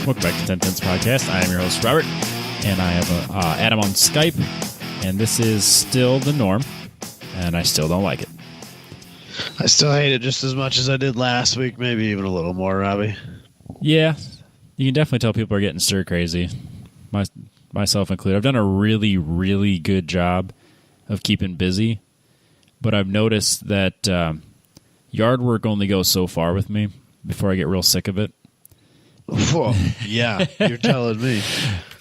Welcome back to 10 Tenths Podcast. I am your host, Robert, and I have Adam on Skype, and this is still the norm, and I still don't like it. I still hate it just as much as I did last week, maybe even a little more, Robbie. Yeah, you can definitely tell people are getting stir crazy, myself included. I've done a really, really good job of keeping busy, but I've noticed that yard work only goes so far with me before I get real sick of it. Whoa, yeah, you're telling me.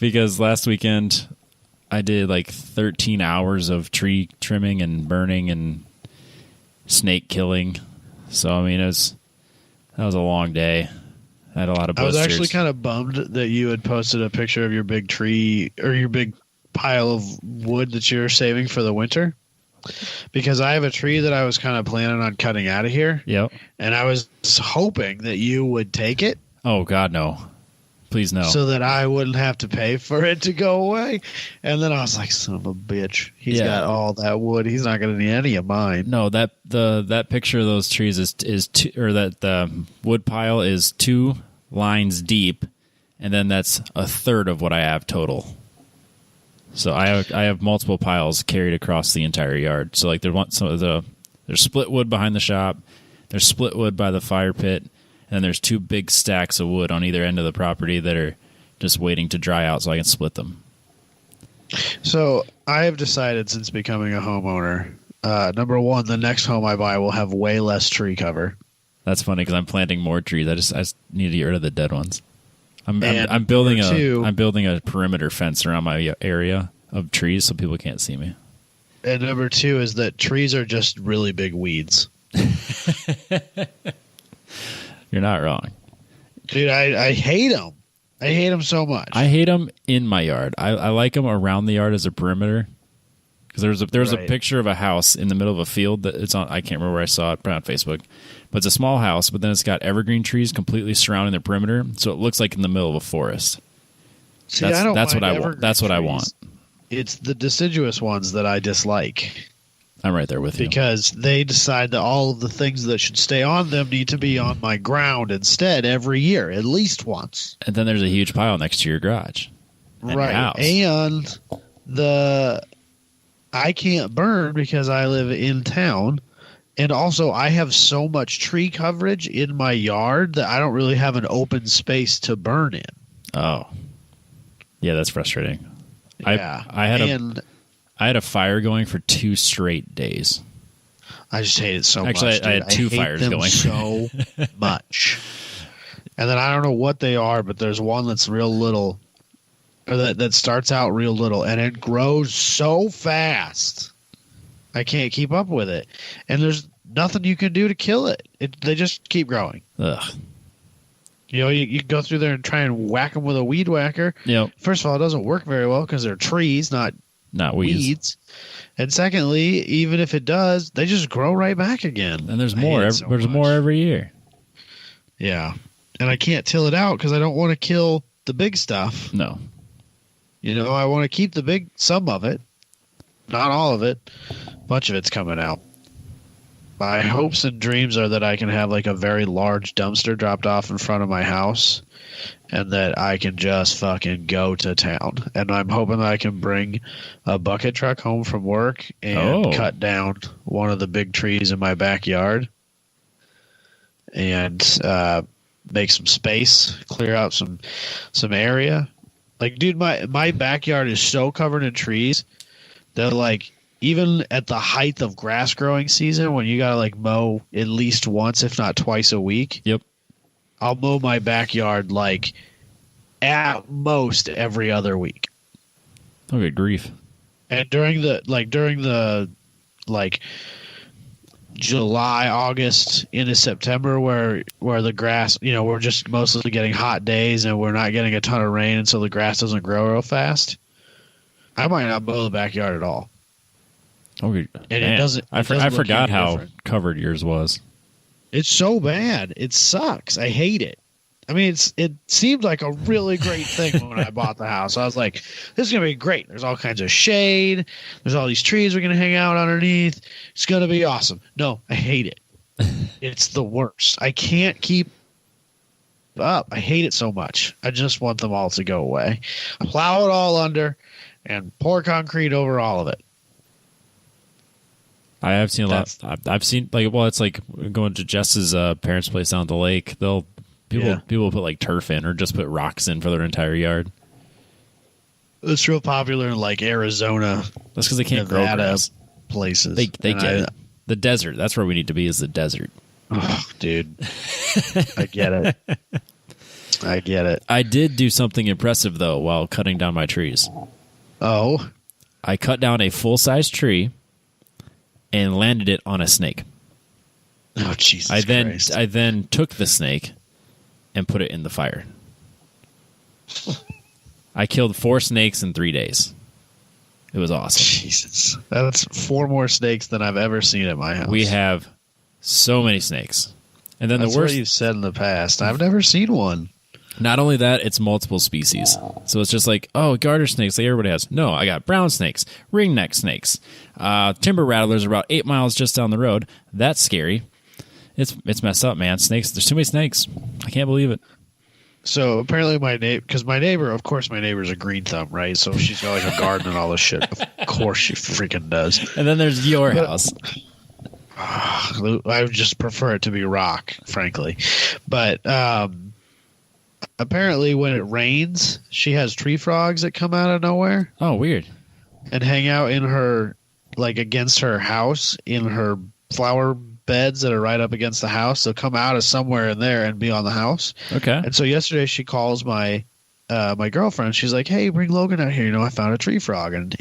Because last weekend I did like 13 hours of tree trimming and burning and snake killing. So, I mean, that was a long day. I had a lot of blisters. I was actually kind of bummed that you had posted a picture of your big tree or your big pile of wood that you're saving for the winter. Because I have a tree that I was kind of planning on cutting out of here. Yep. And I was hoping that you would take it. Oh, God, no. Please, no. So that I wouldn't have to pay for it to go away. And then I was like, son of a bitch. He's got all that wood. He's not going to need any of mine. No, that picture of those trees is two, or that the wood pile is 2 lines deep, and then that's a third of what I have total. So I have multiple piles carried across the entire yard. So like there's split wood behind the shop, there's split wood by the fire pit, and there's 2 big stacks of wood on either end of the property that are just waiting to dry out so I can split them. So I have decided since becoming a homeowner, number one, the next home I buy will have way less tree cover. That's funny because I'm planting more trees. I just need to get rid of the dead ones. I'm building a perimeter fence around my area of trees so people can't see me. And number 2 is that trees are just really big weeds. You're not wrong. Dude, I hate them. I hate them so much. I hate them in my yard. I like them around the yard as a perimeter. Because there's a picture of a house in the middle of a field that it's on. I can't remember where I saw it, probably on Facebook. But it's a small house, but then it's got evergreen trees completely surrounding the perimeter, so it looks like in the middle of a forest. See, that's what I want. That's what I want. It's the deciduous ones that I dislike. I'm right there with you. Because they decide that all of the things that should stay on them need to be on my ground instead every year, at least once. And then there's a huge pile next to your garage. And right. Your house. And I can't burn because I live in town. And also I have so much tree coverage in my yard that I don't really have an open space to burn in. Oh. Yeah, that's frustrating. Yeah. I had a fire going for 2 straight days. I just hate it so much. Actually, I had 2 fires going so much. And then I don't know what they are, but there's one that's real little, or that starts out real little, and it grows so fast. I can't keep up with it. And there's nothing you can do to kill it. They just keep growing. Ugh. You know, you go through there and try and whack them with a weed whacker. Yep. First of all, it doesn't work very well because they're trees, not weeds. And secondly, even if it does, they just grow right back again. And there's more. There's more every year. Yeah. And I can't till it out because I don't want to kill the big stuff. No. You know, I want to keep some of it. Not all of it. A bunch of it's coming out. My hopes and dreams are that I can have like a very large dumpster dropped off in front of my house and that I can just fucking go to town. And I'm hoping that I can bring a bucket truck home from work and cut down one of the big trees in my backyard and make some space, clear out some area. Like, dude, my backyard is so covered in trees that, like, even at the height of grass growing season, when you gotta like mow at least once, if not twice a week. Yep. I'll mow my backyard like at most every other week. Oh, good grief! And during the July, August into September, where the grass, you know, we're just mostly getting hot days and we're not getting a ton of rain, and so the grass doesn't grow real fast. I might not mow the backyard at all. Oh, and it doesn't. I forgot how covered yours was. It's so bad. It sucks. I hate it. I mean, it seemed like a really great thing when I bought the house. I was like, this is going to be great. There's all kinds of shade. There's all these trees we're going to hang out underneath. It's going to be awesome. No, I hate it. It's the worst. I can't keep up. I hate it so much. I just want them all to go away. Plow it all under and pour concrete over all of it. I have seen a lot. I've seen it's like going to Jess's parents' place down at the lake. People put like turf in or just put rocks in for their entire yard. It's real popular in like Arizona. That's because they can't grow grass. Places. They get it. The desert. That's where we need to be, is the desert. Oh, dude. I get it. I get it. I did do something impressive, though, while cutting down my trees. Oh? I cut down a full-size tree and landed it on a snake. Oh, Jesus Christ. I then took the snake and put it in the fire. I killed 4 snakes in 3 days. It was awesome. Jesus. That's 4 more snakes than I've ever seen at my house. We have so many snakes. And then That's the worst, what you've said in the past. I've never seen one. Not only that, it's multiple species. So it's just like, oh, garter snakes like everybody has. No, I got brown snakes, ringneck snakes. Timber rattlers are about 8 miles just down the road. That's scary. It's messed up, man. Snakes. There's too many snakes. I can't believe it. So apparently my neighbor, of course my neighbor's a green thumb, right? So she's got like a garden and all this shit. Of course she freaking does. And then there's your house. I would just prefer it to be rock, frankly. But apparently when it rains, she has tree frogs that come out of nowhere. Oh, weird. And hang out in her, like against her house, in her flower beds that are right up against the house. They'll come out of somewhere in there and be on the house. Okay. And so yesterday she calls my girlfriend. She's like, hey, bring Logan out here. I found a tree frog. And,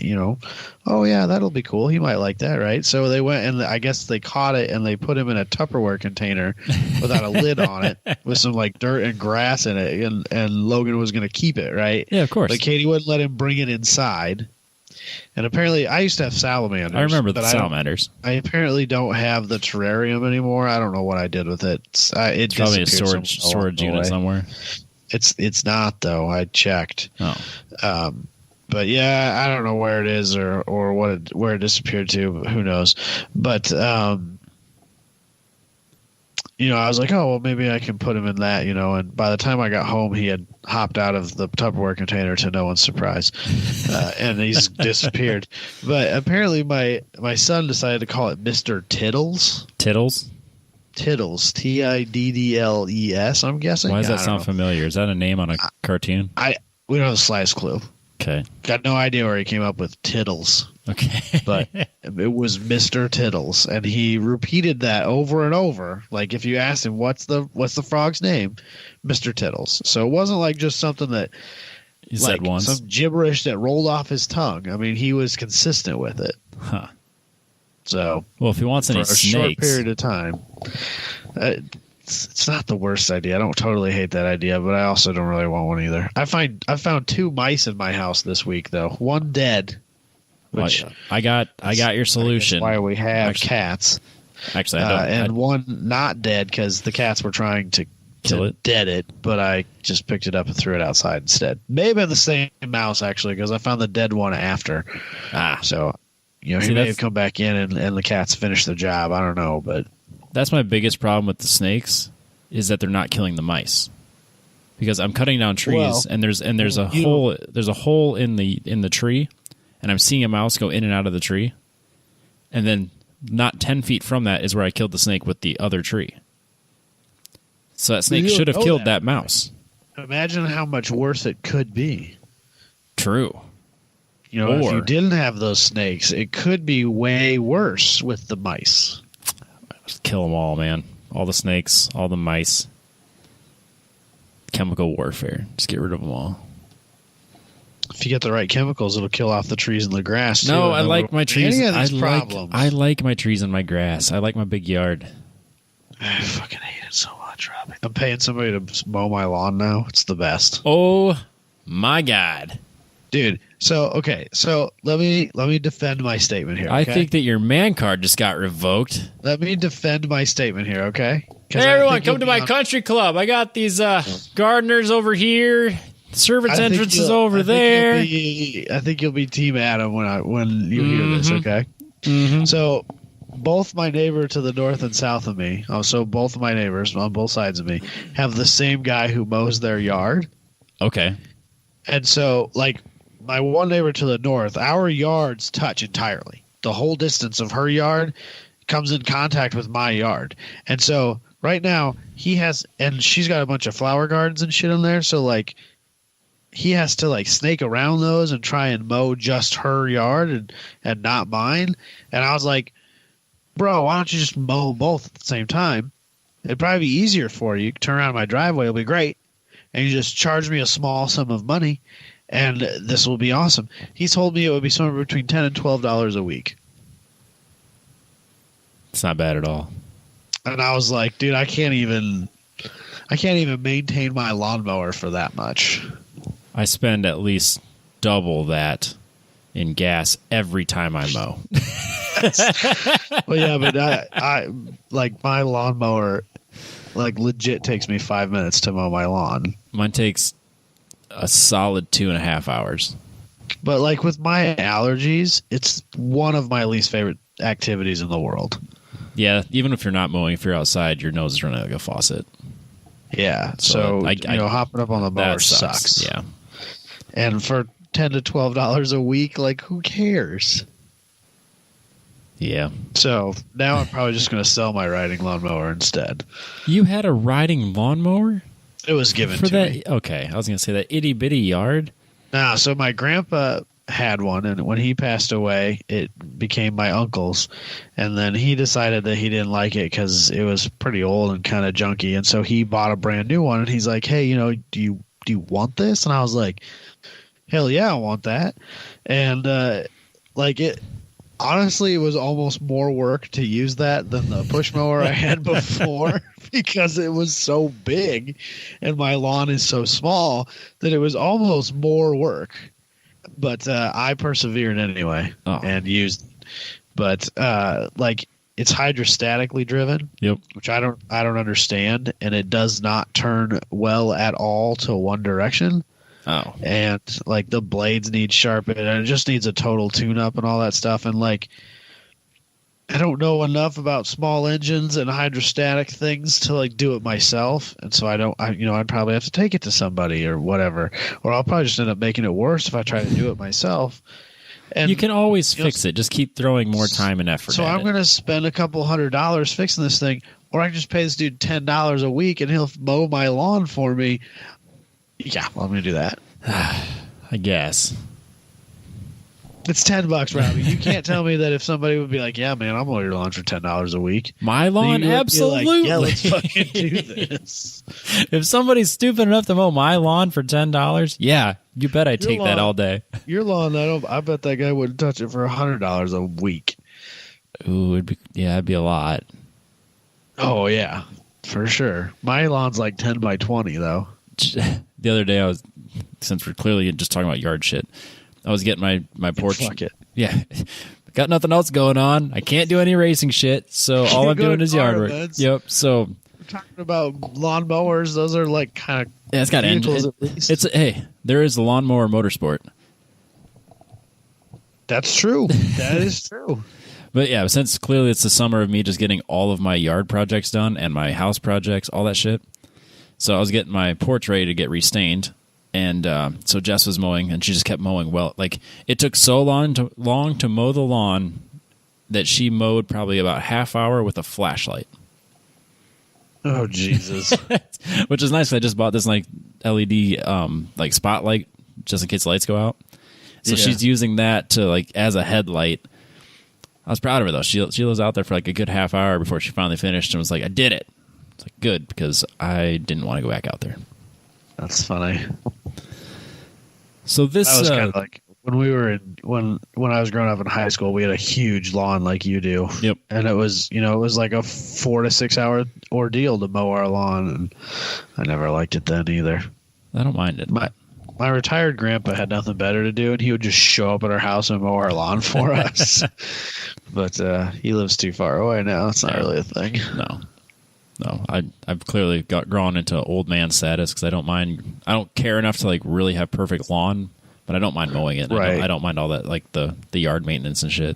oh, yeah, that'll be cool. He might like that, right? So they went and I guess they caught it and they put him in a Tupperware container without a lid on it with some like dirt and grass in it. And Logan was going to keep it, right? Yeah, of course. But Katie wouldn't let him bring it inside. And apparently, I used to have salamanders. I remember the salamanders. I apparently don't have the terrarium anymore. I don't know what I did with it. It's probably a storage unit somewhere. It's not, though. I checked. Oh. But yeah, I don't know where it is or where it disappeared to. Who knows? But I was like, oh, well, maybe I can put him in that, And by the time I got home, he had hopped out of the Tupperware container to no one's surprise, and he's disappeared. But apparently, my son decided to call it Mr. Tiddles. Tiddles. Tiddles. Tiddles. I'm guessing. Why does that sound familiar? Is that a name on a cartoon? We don't have the slightest clue. Okay. Got no idea where he came up with Tiddles. Okay. But it was Mr. Tiddles, and he repeated that over and over. Like if you asked him what's the frog's name, Mr. Tiddles. So it wasn't like just something that he said once, some gibberish that rolled off his tongue. I mean, he was consistent with it. Huh. So well, if he wants any for a snakes, short period of time, it's not the worst idea. I don't totally hate that idea, but I also don't really want one either. I found 2 mice in my house this week, though. One dead. Which I got your solution. Why we have cats. Actually, I don't. And one not dead because the cats were trying to kill it, dead it, but I just picked it up and threw it outside instead. May have been the same mouse actually, because I found the dead one after. So he may have come back in and the cats finished the job. I don't know, but that's my biggest problem with the snakes is that they're not killing the mice. Because I'm cutting down trees and there's a hole in the tree. And I'm seeing a mouse go in and out of the tree. And then not 10 feet from that is where I killed the snake with the other tree. So that snake should have killed that mouse. Imagine how much worse it could be. True. If you didn't have those snakes, it could be way worse with the mice. Just kill them all, man. All the snakes, all the mice. Chemical warfare. Just get rid of them all. If you get the right chemicals, it'll kill off the trees and the grass, too. No, I like my trees. I like my trees and my grass. I like my big yard. I fucking hate it so much, Robbie. I'm paying somebody to mow my lawn now. It's the best. Oh, my God. Dude, so let me defend my statement here, okay? I think that your man card just got revoked. Let me defend my statement here, okay? Hey, everyone, come to my country club. I got these gardeners over here. Servant's entrance is over there. I think you'll be Team Adam when you hear this, okay? Mm-hmm. So both my neighbor to the north and south of me, so both of my neighbors on both sides of me, have the same guy who mows their yard. Okay. And so, like, my one neighbor to the north, our yards touch entirely. The whole distance of her yard comes in contact with my yard. And so, right now, and she's got a bunch of flower gardens and shit in there, so, like, he has to, like, snake around those and try and mow just her yard and not mine. And I was like, bro, why don't you just mow both at the same time? It'd probably be easier for you. Turn around my driveway, it'll be great. And you just charge me a small sum of money, and this will be awesome. He told me it would be somewhere between $10 and $12 a week. It's not bad at all. And I was like, dude, I can't even maintain my lawnmower for that much. I spend at least double that in gas every time I mow. Well, yeah, but I like my lawnmower, like, legit takes me 5 minutes to mow my lawn. Mine takes a solid 2.5 hours. But, like, with my allergies, it's one of my least favorite activities in the world. Yeah, even if you're not mowing, if you're outside, your nose is running like a faucet. Yeah, so hopping up on the mower sucks. Yeah. And for $10 to $12 a week, like, who cares? Yeah. So now I'm probably just going to sell my riding lawnmower instead. You had a riding lawnmower? It was given to me. Okay, I was going to say that itty bitty yard. Nah, so my grandpa had one, and when he passed away, it became my uncle's. And then he decided that he didn't like it because it was pretty old and kind of junky. And so he bought a brand new one, and he's like, hey, do you want this? And I was like, hell yeah, I want that. And honestly, it was almost more work to use that than the push mower I had before because it was so big and my lawn is so small that it was almost more work. But I persevered anyway and used it. But it's hydrostatically driven, yep, which I don't understand, and it does not turn well at all to one direction. Oh. And, like, the blades need sharpened, and it just needs a total tune-up and all that stuff. And, like, I don't know enough about small engines and hydrostatic things to, like, do it myself. And so I'd probably have to take it to somebody or whatever. Or I'll probably just end up making it worse if I try to do it myself. And you can always fix it. Just keep throwing more time and effort so I'm going to spend a couple $100 fixing this thing, or I can just pay this dude $10 a week and he'll mow my lawn for me. Yeah, well, I'm going to do that. I guess. It's $10, Robbie. You can't tell me that if somebody would be like, yeah, man, I'll mow your lawn for $10 a week. My lawn? Absolutely. Like, yeah, let's fucking do this. If somebody's stupid enough to mow my lawn for $10, yeah, you bet I'd take that all day. Your lawn, I bet that guy wouldn't touch it for $100 a week. Ooh, it'd be a lot. Oh, yeah, for sure. My lawn's like 10 by 20, though. The other day, since we're clearly just talking about yard shit, I was getting my porch. Fuck it. Yeah. Got nothing else going on. I can't do any racing shit, so all I'm doing is yard work. Yep. So we're talking about lawnmowers. Those are like kind of it's got engines. At least. Hey, there is a lawnmower motorsport. That's true. That is true. But yeah, since clearly it's the summer of me just getting all of my yard projects done and my house projects, all that shit. So I was getting my porch ready to get restained. And so Jess was mowing, and she just kept mowing. Well, like, it took so long to mow the lawn that she mowed probably about half hour with a flashlight. Oh, Jesus. Which is nice, because I just bought this, like, LED, like, spotlight, just in case the lights go out. So she's using that to, like, as a headlight. I was proud of her, though. She was out there for, like, a good half hour before she finally finished and was like, I did it. It's like, good, because I didn't want to go back out there. That's funny. So this that was kind of like when we were when I was growing up in high school, we had a huge lawn like you do. Yep. And it was like a 4 to 6 hour ordeal to mow our lawn, and I never liked it then either. I don't mind it. My retired grandpa had nothing better to do, and he would just show up at our house and mow our lawn for us. But he lives too far away now. It's not really a thing. No, I've clearly grown into old man status because I don't care enough to like really have perfect lawn, but I don't mind mowing it. Right. I don't mind all that, like the yard maintenance and shit.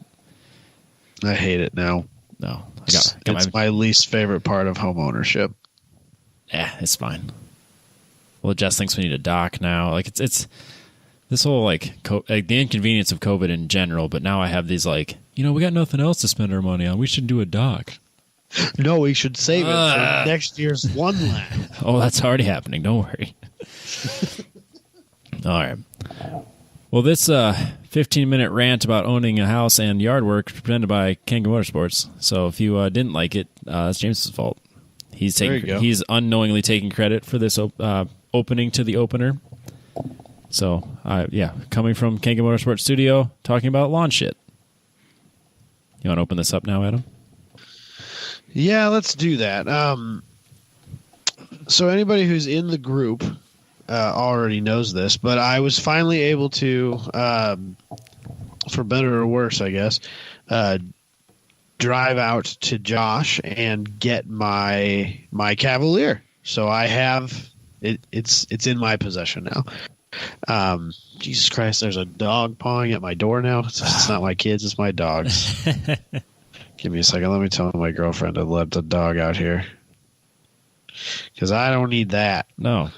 I hate it now. No, it's my least favorite part of home ownership. It's fine. Well, Jess thinks we need a dock now. Like it's this whole like the inconvenience of COVID in general. But now I have these like, we got nothing else to spend our money on. We should do a dock. No, we should save it for next year's Wonderland. Oh, that's already happening. Don't worry. All right. Well, this 15-minute rant about owning a house and yard work presented by Kanga Motorsports. So if you didn't like it, that's James's fault. He's unknowingly taking credit for this opening to the opener. So, coming from Kanga Motorsports Studio, talking about lawn shit. You want to open this up now, Adam? Yeah, let's do that. So anybody who's in the group already knows this, but I was finally able to, for better or worse, I guess, drive out to Josh and get my Cavalier. So I have it. It's in my possession now. Jesus Christ, there's a dog pawing at my door now. It's not my kids, it's my dogs. Give me a second. Let me tell my girlfriend to let the dog out here, because I don't need that. No,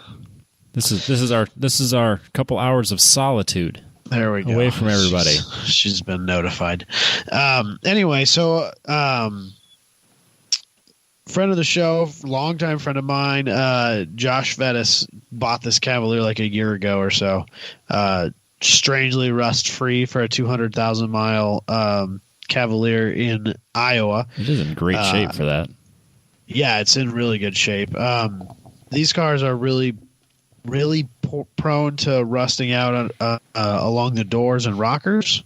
this is our couple hours of solitude. There we go. Away from everybody. She's been notified. Anyway, so friend of the show, longtime friend of mine, Josh Vettis bought this Cavalier like a year ago or so. Strangely rust free for a 200,000 mile Cavalier in Iowa. It is in great shape for that. Yeah, it's in really good shape. These cars are really prone to rusting out along the doors and rockers.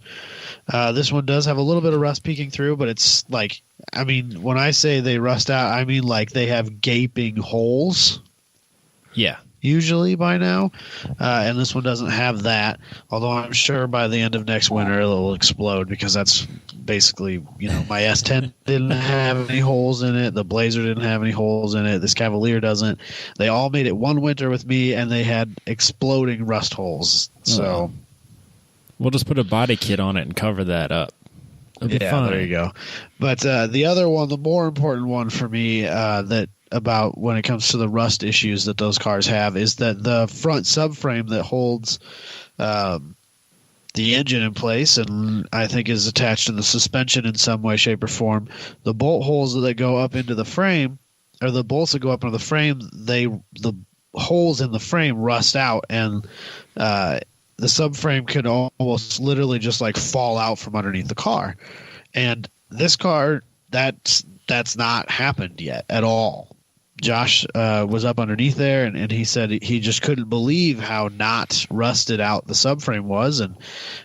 This one does have a little bit of rust peeking through, but it's like, I mean, when I say they rust out, I mean like they have gaping holes. Yeah. Usually by now. And this one doesn't have that, although I'm sure by the end of next winter it'll explode, because that's basically, my S10 didn't have any holes in it. The Blazer didn't have any holes in it. This Cavalier doesn't. They all made it one winter with me, and they had exploding rust holes. So we'll just put a body kit on it and cover that up. It'll be fun. There you go. But the other one, the more important one for me, that about when it comes to the rust issues that those cars have, is that the front subframe that holds the engine in place, and I think is attached to the suspension in some way, shape, or form, the bolt holes that go up into the frame, or the bolts that go up into the frame, the holes in the frame rust out, and the subframe could almost literally just like fall out from underneath the car. And this car, that's not happened yet at all. Josh was up underneath there, and he said he just couldn't believe how not rusted out the subframe was, and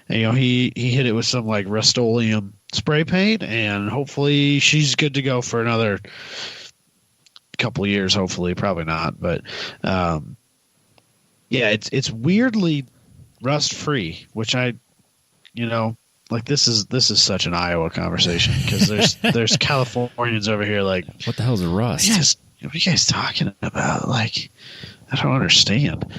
he hit it with some like Rust-Oleum spray paint, and hopefully she's good to go for another couple of years. Hopefully, probably not, but it's weirdly rust free, which like this is such an Iowa conversation, because there's Californians over here like, what the hell is rust? Yes. What are you guys talking about? Like, I don't understand.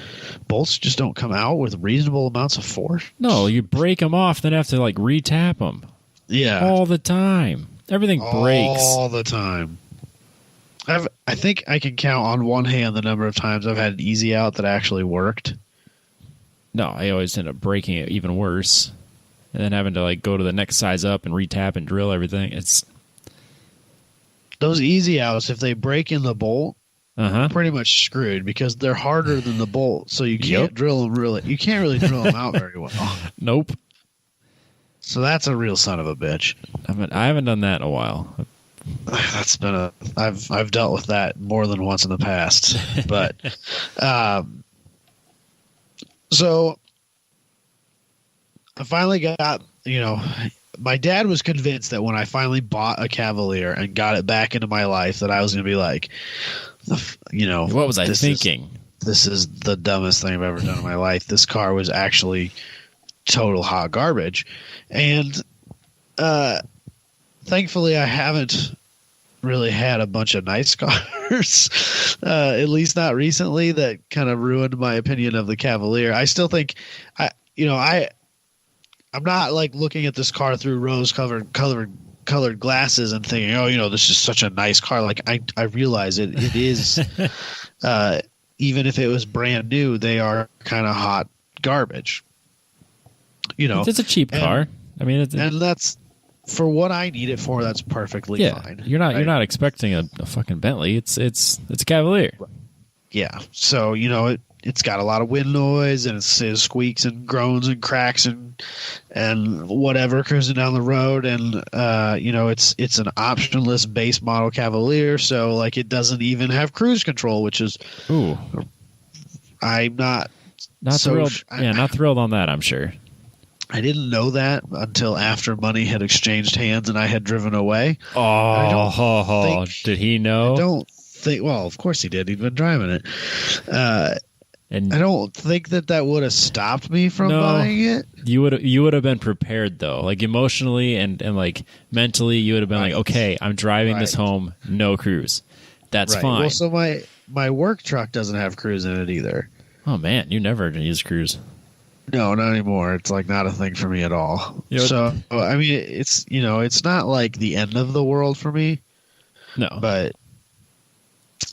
Bolts just don't come out with reasonable amounts of force. No, you break them off, then have to like retap them. Yeah, all the time. Everything breaks all the time. I think I can count on one hand the number of times I've had an easy out that actually worked. No, I always end up breaking it even worse, and then having to like go to the next size up and retap and drill everything. It's those easy outs, if they break in the bolt, pretty much screwed, because they're harder than the bolt, so you can't drill them really. You can't really drill them out very well. Nope. So that's a real son of a bitch. I haven't done that in a while. That's been I've dealt with that more than once in the past, but so I finally got my dad was convinced that when I finally bought a Cavalier and got it back into my life, that I was going to be like, what was I thinking? This is the dumbest thing I've ever done in my life. This car was actually total hot garbage. And thankfully, I haven't really had a bunch of nice cars, at least not recently, that kind of ruined my opinion of the Cavalier. I still think I'm not like looking at this car through rose-colored colored glasses and thinking, oh, this is such a nice car. Like I realize it is, even if it was brand new, they are kind of hot garbage. It's a cheap car. I mean, and that's for what I need it for. That's perfectly fine. You're not expecting a fucking Bentley. It's a Cavalier. Yeah. So it's got a lot of wind noise, and it squeaks and groans and cracks and whatever cruising down the road, and it's an optionless base model Cavalier, so like it doesn't even have cruise control, which is I'm not thrilled. Not thrilled on that, I'm sure. I didn't know that until after money had exchanged hands and I had driven away. Oh, did he know? I don't think. Well, of course he did. He'd been driving it. And I don't think that would have stopped me from buying it. You would have been prepared though, like emotionally and like mentally. You would have been like, okay, I'm driving this home, no cruise. That's fine. Well, so my work truck doesn't have cruise in it either. Oh man, you never use cruise. No, not anymore. It's like not a thing for me at all. So I mean, it's it's not like the end of the world for me. No, but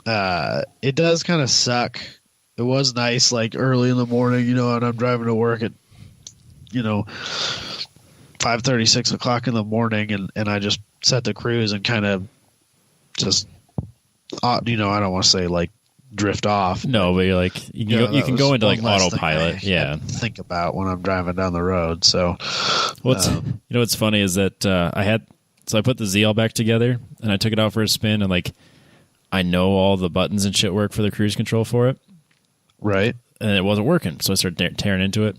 it does kind of suck. It was nice, like early in the morning, and I'm driving to work at 5:30, 6 o'clock in the morning, and I just set the cruise and kind of just I don't want to say like drift off. No, but you're like you can go into like autopilot. Yeah, think about when I'm driving down the road. So what's funny is that I put the ZL back together and I took it out for a spin, and like I know all the buttons and shit work for the cruise control for it, right? And it wasn't working, so I started tearing into it,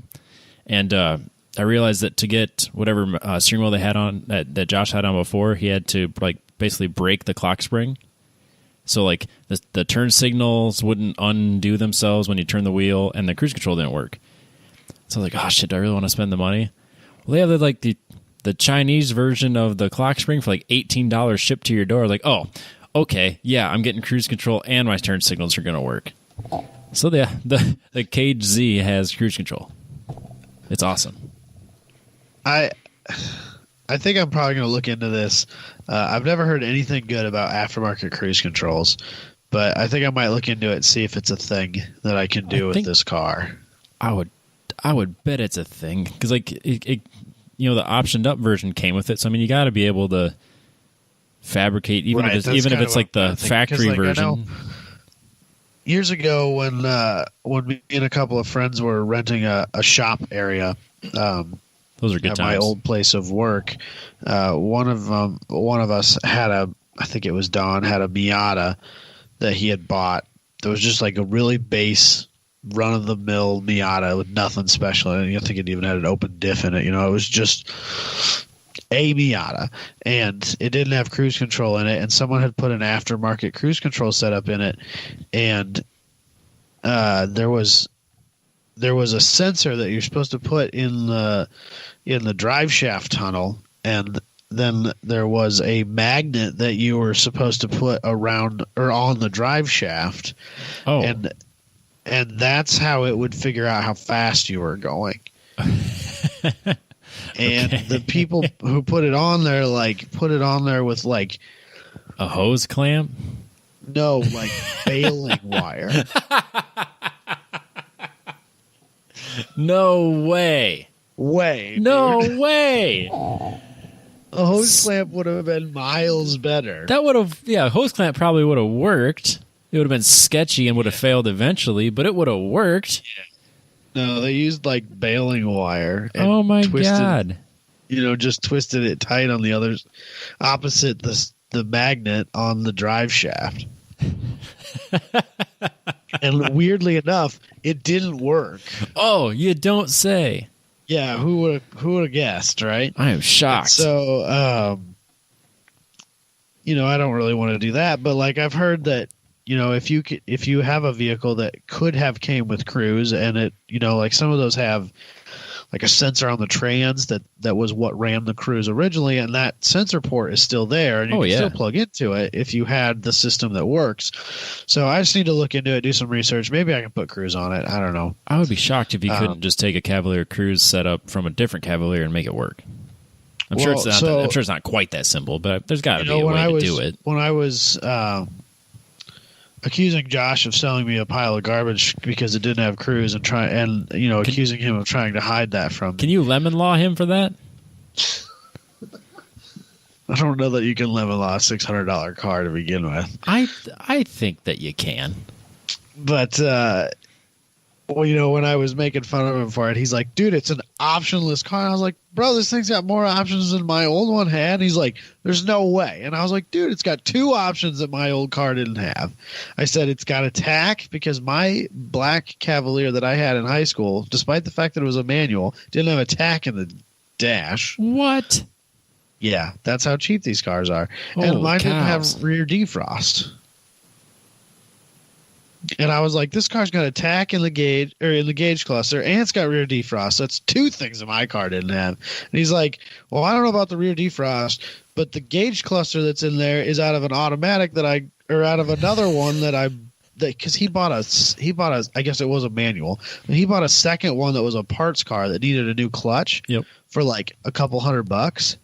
and I realized that to get whatever steering wheel they had on that Josh had on before, he had to like basically break the clock spring. So like the turn signals wouldn't undo themselves when you turn the wheel, and the cruise control didn't work. So I was like, oh shit, do I really want to spend the money? Well, they have like the Chinese version of the clock spring for like $18 shipped to your door. Like, oh, okay, yeah, I'm getting cruise control and my turn signals are gonna work. So the Cage Z has cruise control. It's awesome. I think I'm probably going to look into this. I've never heard anything good about aftermarket cruise controls, but I think I might look into it and see if it's a thing that I can do with this car. I would bet it's a thing because like the optioned up version came with it. So I mean, you got to be able to fabricate even if it's like the factory version. Years ago, when me and a couple of friends were renting a shop area. Those are good at times. My old place of work, one of us had I think it was Don, had a Miata that he had bought. That was just like a really base, run of the mill Miata with nothing special. I think it even had an open diff in it. It was just a Miata, and it didn't have cruise control in it. And someone had put an aftermarket cruise control setup in it, and there was a sensor that you're supposed to put in the drive shaft tunnel, and then there was a magnet that you were supposed to put around or on the drive shaft. Oh. And that's how it would figure out how fast you were going. And the people who put it on there with like a hose clamp? No, like baling wire. No way. No way. A hose clamp would have been miles better. That would have, a hose clamp probably would have worked. It would have been sketchy and would have failed eventually, but it would have worked. Yeah. No, they used like baling wire. And oh my God. Just twisted it tight on the other opposite the magnet on the drive shaft. And weirdly enough, it didn't work. Oh, you don't say. Yeah, who would have guessed, right? I am shocked. So, I don't really want to do that, but like I've heard that, if you have a vehicle that could have came with cruise, and it, like some of those have like a sensor on the trans that was what ran the cruise originally, and that sensor port is still there, and you can still plug into it if you had the system that works. So I just need to look into it, do some research. Maybe I can put cruise on it. I don't know. I would be shocked if you couldn't just take a Cavalier cruise setup from a different Cavalier and make it work. I'm sure it's not. I'm sure it's not quite that simple, but there's got to be a way to do it. When I was accusing Josh of selling me a pile of garbage because it didn't have cruise, accusing him of trying to hide that from me. Can you lemon law him for that? I don't know that you can lemon law a $600 car to begin with. I think that you can. But when I was making fun of him for it, he's like, dude, it's an optionless car. And I was like, bro, this thing's got more options than my old one had. And he's like, there's no way. And I was like, dude, it's got 2 options that my old car didn't have. I said, it's got a tack because my black Cavalier that I had in high school, despite the fact that it was a manual, didn't have a tack in the dash. What? Yeah, that's how cheap these cars are. And mine didn't have rear defrost. And I was like, this car's got a tack in the gauge cluster, and it's got rear defrost. That's 2 things that my car didn't have. And he's like, well, I don't know about the rear defrost, but the gauge cluster that's in there is out of an automatic out of another one because he bought a, I guess it was a manual, and he bought a second one that was a parts car that needed a new clutch for like a couple $100.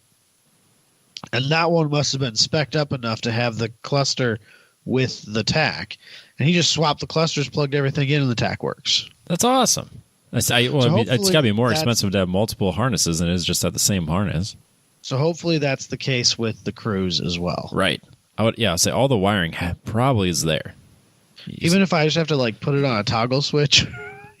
And that one must have been spec'd up enough to have the cluster with the tack. And he just swapped the clusters, plugged everything in, and the tack works. That's awesome. It's got to be more expensive to have multiple harnesses than it is just have the same harness. So hopefully that's the case with the Cruise as well. Right. I'd say all the wiring probably is there. Even if I just have to like put it on a toggle switch,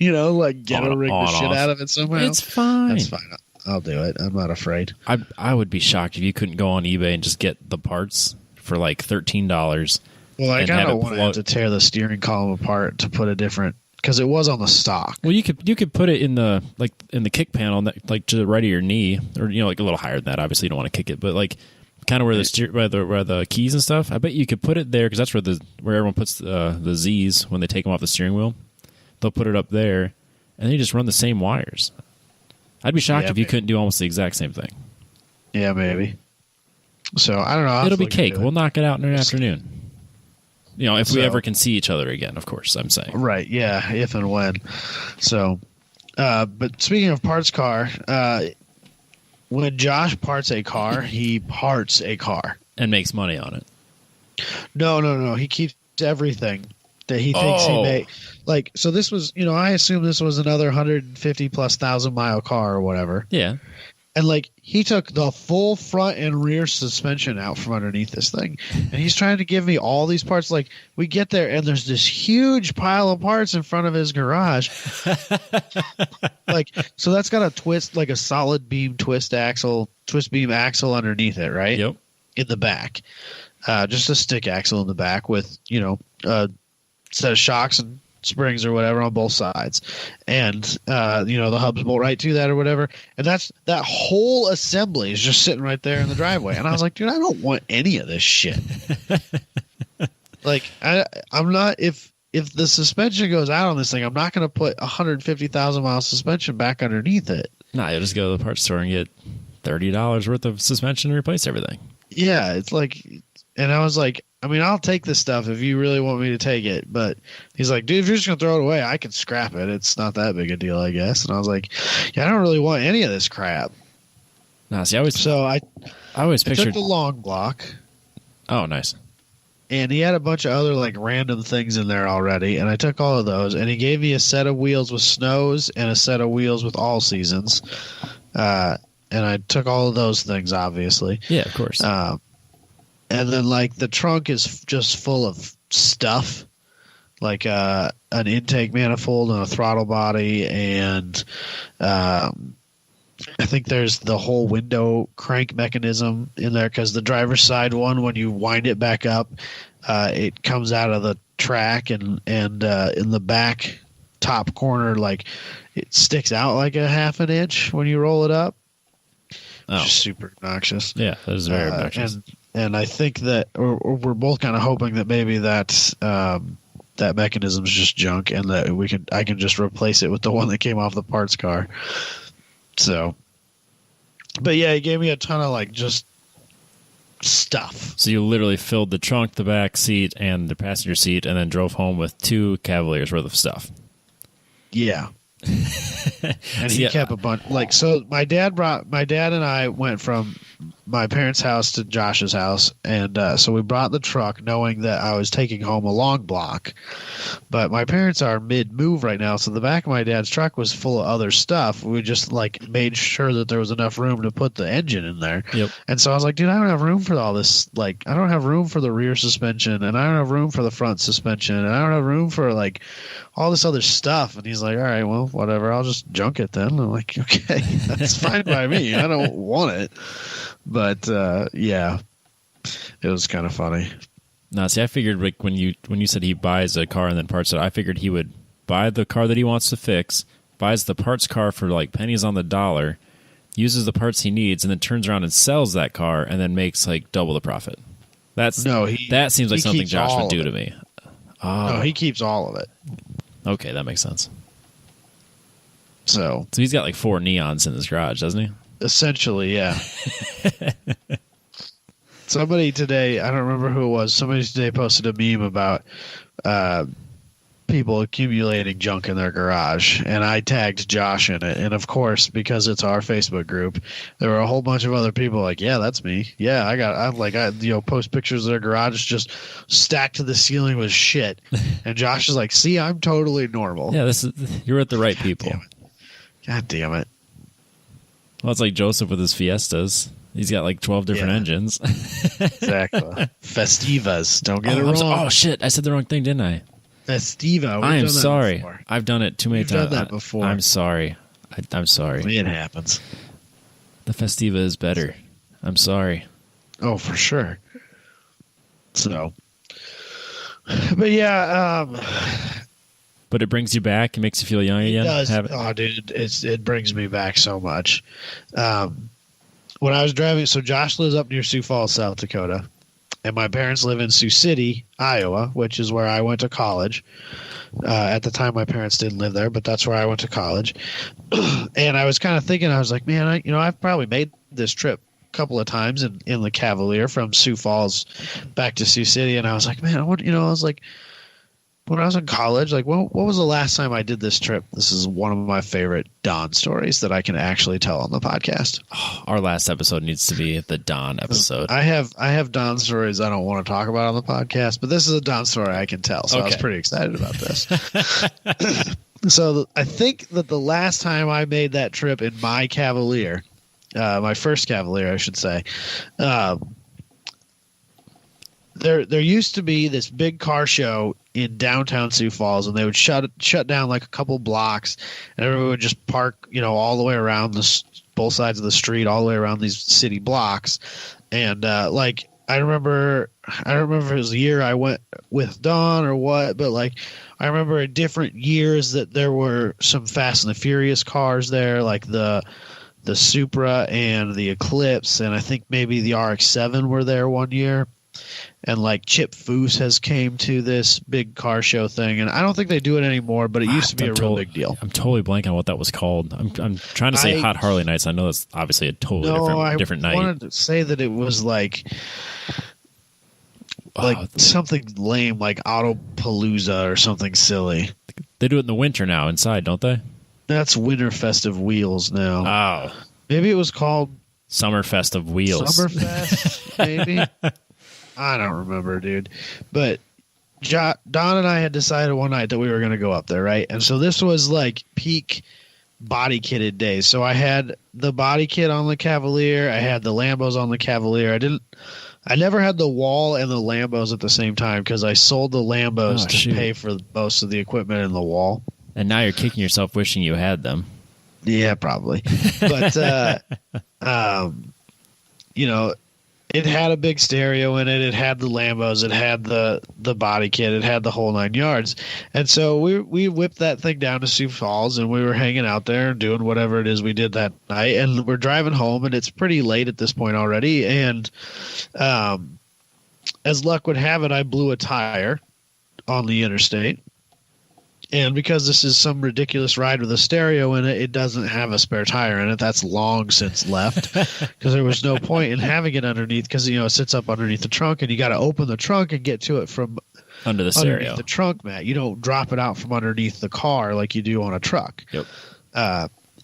rig the shit out of it somehow. It's fine. That's fine. I'll do it. I'm not afraid. I would be shocked if you couldn't go on eBay and just get the parts for like $13. Well, I kind of wanted to tear the steering column apart to put a different, because it was on the stock. Well, you could put it in the kick panel, like to the right of your knee, or like a little higher than that. Obviously, you don't want to kick it, but like kind of where the keys and stuff. I bet you could put it there because that's where everyone puts the Z's when they take them off the steering wheel. They'll put it up there, and then you just run the same wires. I'd be shocked if you couldn't do almost the exact same thing. Yeah, maybe. So I don't know. It'll be cake. We'll knock it out in an afternoon. If we ever can see each other again, of course, I'm saying. Right, yeah, if and when. So, but speaking of parts car, when Josh parts a car, he parts a car. And makes money on it. No. He keeps everything that he thinks he made. Like, so this was, I assume this was another 150,000+ mile car or whatever. Yeah. And like he took the full front and rear suspension out from underneath this thing, and he's trying to give me all these parts. Like we get there, and there's this huge pile of parts in front of his garage. So that's got a twist, like a solid beam twist beam axle underneath it, right? Yep. In the back, just a stick axle in the back with a set of shocks and springs or whatever on both sides, and the hubs bolt right to that or whatever, and that whole assembly is just sitting right there in the driveway. And I was like, dude, I don't want any of this shit. Like I'm not, if the suspension goes out on this thing, I'm not going to put 150,000 mile suspension back underneath it. Nah, you'll just go to the parts store and get $30 worth of suspension and replace everything. Yeah, it's like, and I was like, I'll take this stuff if you really want me to take it. But he's like, dude, if you're just going to throw it away, I can scrap it. It's not that big a deal, I guess. And I was like, yeah, I don't really want any of this crap. Nah, see, I always pictured took the long block. Oh, nice. And he had a bunch of other like random things in there already. And I took all of those. And he gave me a set of wheels with snows and a set of wheels with all seasons. And I took all of those things, obviously. Yeah, of course. And then, like, the trunk is just full of stuff, like an intake manifold and a throttle body, and I think there's the whole window crank mechanism in there because the driver's side one, when you wind it back up, it comes out of the track, and in the back top corner, like, it sticks out like a half an inch when you roll it up. Oh. Which is super obnoxious. Yeah, that is very obnoxious. And I think that, or we're both kind of hoping that maybe that mechanism is just junk, and that I can just replace it with the one that came off the parts car. So, but yeah, he gave me a ton of like just stuff. So you literally filled the trunk, the back seat, and the passenger seat, and then drove home with 2 Cavaliers worth of stuff. Yeah. And he kept a bunch. Like, so my dad and I went from my parents' house to Josh's house, and so we brought the truck knowing that I was taking home a long block. But my parents are mid-move right now, so the back of my dad's truck was full of other stuff. We just like made sure that there was enough room to put the engine in there. Yep. And so I was like, dude, I don't have room for all this. Like, I don't have room for the rear suspension, and I don't have room for the front suspension, and I don't have room for like all this other stuff. And he's like, all right, well, whatever, I'll just junk it then. I'm like, okay, that's fine by me. I don't want it. But yeah, it was kind of funny. No, see, I figured like when you said he buys a car and then parts it, I figured he would buy the car that he wants to fix, buys the parts car for like pennies on the dollar, uses the parts he needs, and then turns around and sells that car and then makes like double the profit. That seems like something Josh would do to me. Oh. No, he keeps all of it. Okay, that makes sense. So he's got like 4 neons in his garage, doesn't he? Essentially, yeah. Somebody today, I don't remember who it was, somebody today posted a meme about people accumulating junk in their garage, and I tagged Josh in it. And of course, because it's our Facebook group, there were a whole bunch of other people like, yeah, that's me. Yeah, I post pictures of their garage just stacked to the ceiling with shit. And Josh is like, see, I'm totally normal. Yeah, you're with the right people. God damn it. Well, it's like Joseph with his Fiestas. He's got like 12 different engines. Exactly. Festivas. Don't get it wrong. Oh, shit. I said the wrong thing, didn't I? Festiva. I am sorry. I've done it too many times. You've done that before. I'm sorry. I'm sorry. It happens. The Festiva is better. I'm sorry. Oh, for sure. So. But yeah, but it brings you back. It makes you feel young again. It does. Oh, dude, it brings me back so much. When I was driving, so Josh lives up near Sioux Falls, South Dakota, and my parents live in Sioux City, Iowa, which is where I went to college. At the time, my parents didn't live there, but that's where I went to college. And I was kind of thinking, I was like, man, I've probably made this trip a couple of times in the Cavalier from Sioux Falls back to Sioux City, and I was like, man, I was like, when I was in college, like, what was the last time I did this trip? This is one of my favorite Don stories that I can actually tell on the podcast. Oh, our last episode needs to be the Don episode. I have Don stories I don't want to talk about on the podcast, but this is a Don story I can tell, so okay. I was pretty excited about this. So I think that the last time I made that trip in my Cavalier, my first Cavalier, I should say, there used to be this big car show in downtown Sioux Falls, and they would shut down like a couple blocks, and everyone would just park, all the way around both sides of the street, all the way around these city blocks. And like I remember if it was the year I went with Dawn or what, but like I remember in different years that there were some Fast and the Furious cars there, like the Supra and the Eclipse, and I think maybe the RX-7 were there one year. And like Chip Foose has came to this big car show thing, and I don't think they do it anymore, but it used to be a real big deal. I'm totally blanking on what that was called. I'm trying to say Hot Harley Nights. I know that's obviously a totally different night. I wanted to say that it was like something lame, like Autopalooza or something silly. They do it in the winter now inside, don't they? That's Winter Festive Wheels now. Oh, maybe it was called Summerfest of Wheels. Summerfest, maybe. I don't remember, dude. But Don and I had decided one night that we were going to go up there, right? And so this was like peak body kitted days. So I had the body kit on the Cavalier. I had the Lambos on the Cavalier. I never had the wall and the Lambos at the same time because I sold the Lambos to pay for most of the equipment in the wall. And now you're kicking yourself wishing you had them. Yeah, probably. But, it had a big stereo in it. It had the Lambos. It had the body kit. It had the whole 9 yards. And so we whipped that thing down to Sioux Falls, and we were hanging out there and doing whatever it is we did that night. And we're driving home, and it's pretty late at this point already. And as luck would have it, I blew a tire on the interstate. And because this is some ridiculous ride with a stereo in it, it doesn't have a spare tire in it. That's long since left because there was no point in having it underneath because, it sits up underneath the trunk and you got to open the trunk and get to it from Under the underneath stereo. the trunk mat. You don't drop it out from underneath the car like you do on a truck. Yep.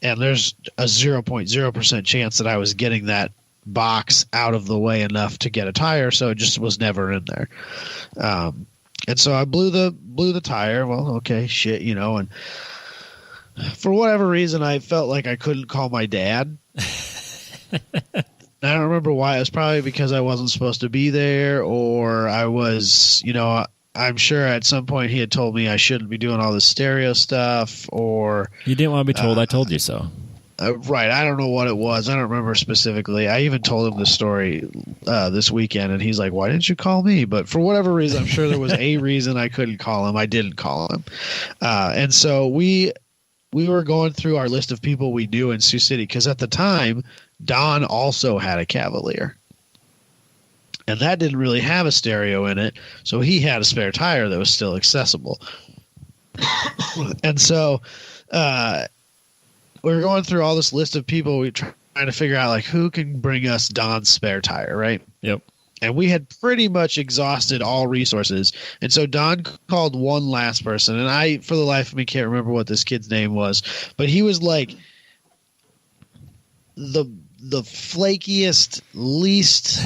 And there's a 0.0% chance that I was getting that box out of the way enough to get a tire, so it just was never in there. And so I blew the tire. Well, okay, shit, and for whatever reason, I felt like I couldn't call my dad. I don't remember why. It was probably because I wasn't supposed to be there, or I was, I'm sure at some point he had told me I shouldn't be doing all this stereo stuff, or You didn't want to be told I told you so. Right. I don't know what it was. I don't remember specifically. I even told him the story this weekend, and he's like, why didn't you call me? But for whatever reason, I'm sure there was a reason I couldn't call him. I didn't call him. And so we were going through our list of people we knew in Sioux City, because at the time, Don also had a Cavalier. And that didn't really have a stereo in it, so he had a spare tire that was still accessible. And so we were going through all this list of people. We were trying to figure out, like, who can bring us Don's spare tire, right? Yep. And we had pretty much exhausted all resources. And so Don called one last person. And I, for the life of me, can't remember what this kid's name was. But he was like the flakiest, least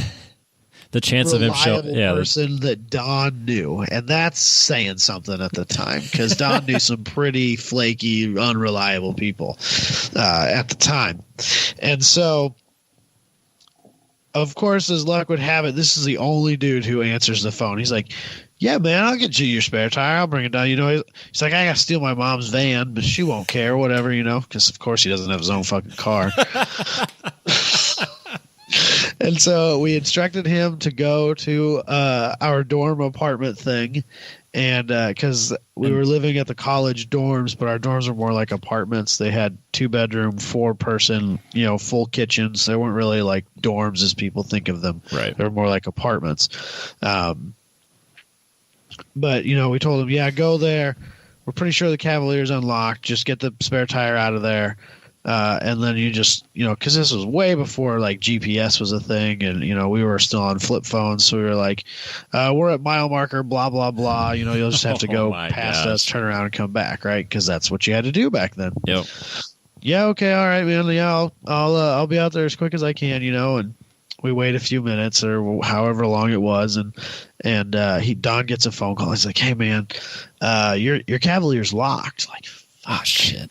The chance of him showing, person that Don knew. And that's saying something at the time, because Don knew some pretty flaky, unreliable people at the time. And so, of course, as luck would have it, this is the only dude who answers the phone. He's like, yeah, man, I'll get you your spare tire. I'll bring it down. He's like, I got to steal my mom's van, but she won't care, whatever, because, of course, he doesn't have his own fucking car. And so we instructed him to go to our dorm apartment thing. And because we were living at the college dorms, but our dorms were more like apartments. They had 2-bedroom, 4-person, full kitchens. They weren't really like dorms as people think of them. Right. They were more like apartments. But, we told him, yeah, go there. We're pretty sure the Cavalier's unlocked. Just get the spare tire out of there. And then you just, because this was way before like GPS was a thing, and we were still on flip phones, so we were like, we're at mile marker, blah blah blah. You'll just have to go past us, turn around, and come back, right? Because that's what you had to do back then. Yep. Yeah. Okay. All right, man. Yeah. I'll be out there as quick as I can. And we wait a few minutes or however long it was, and Don gets a phone call. He's like, hey man, your Cavalier's locked. Like, oh shit.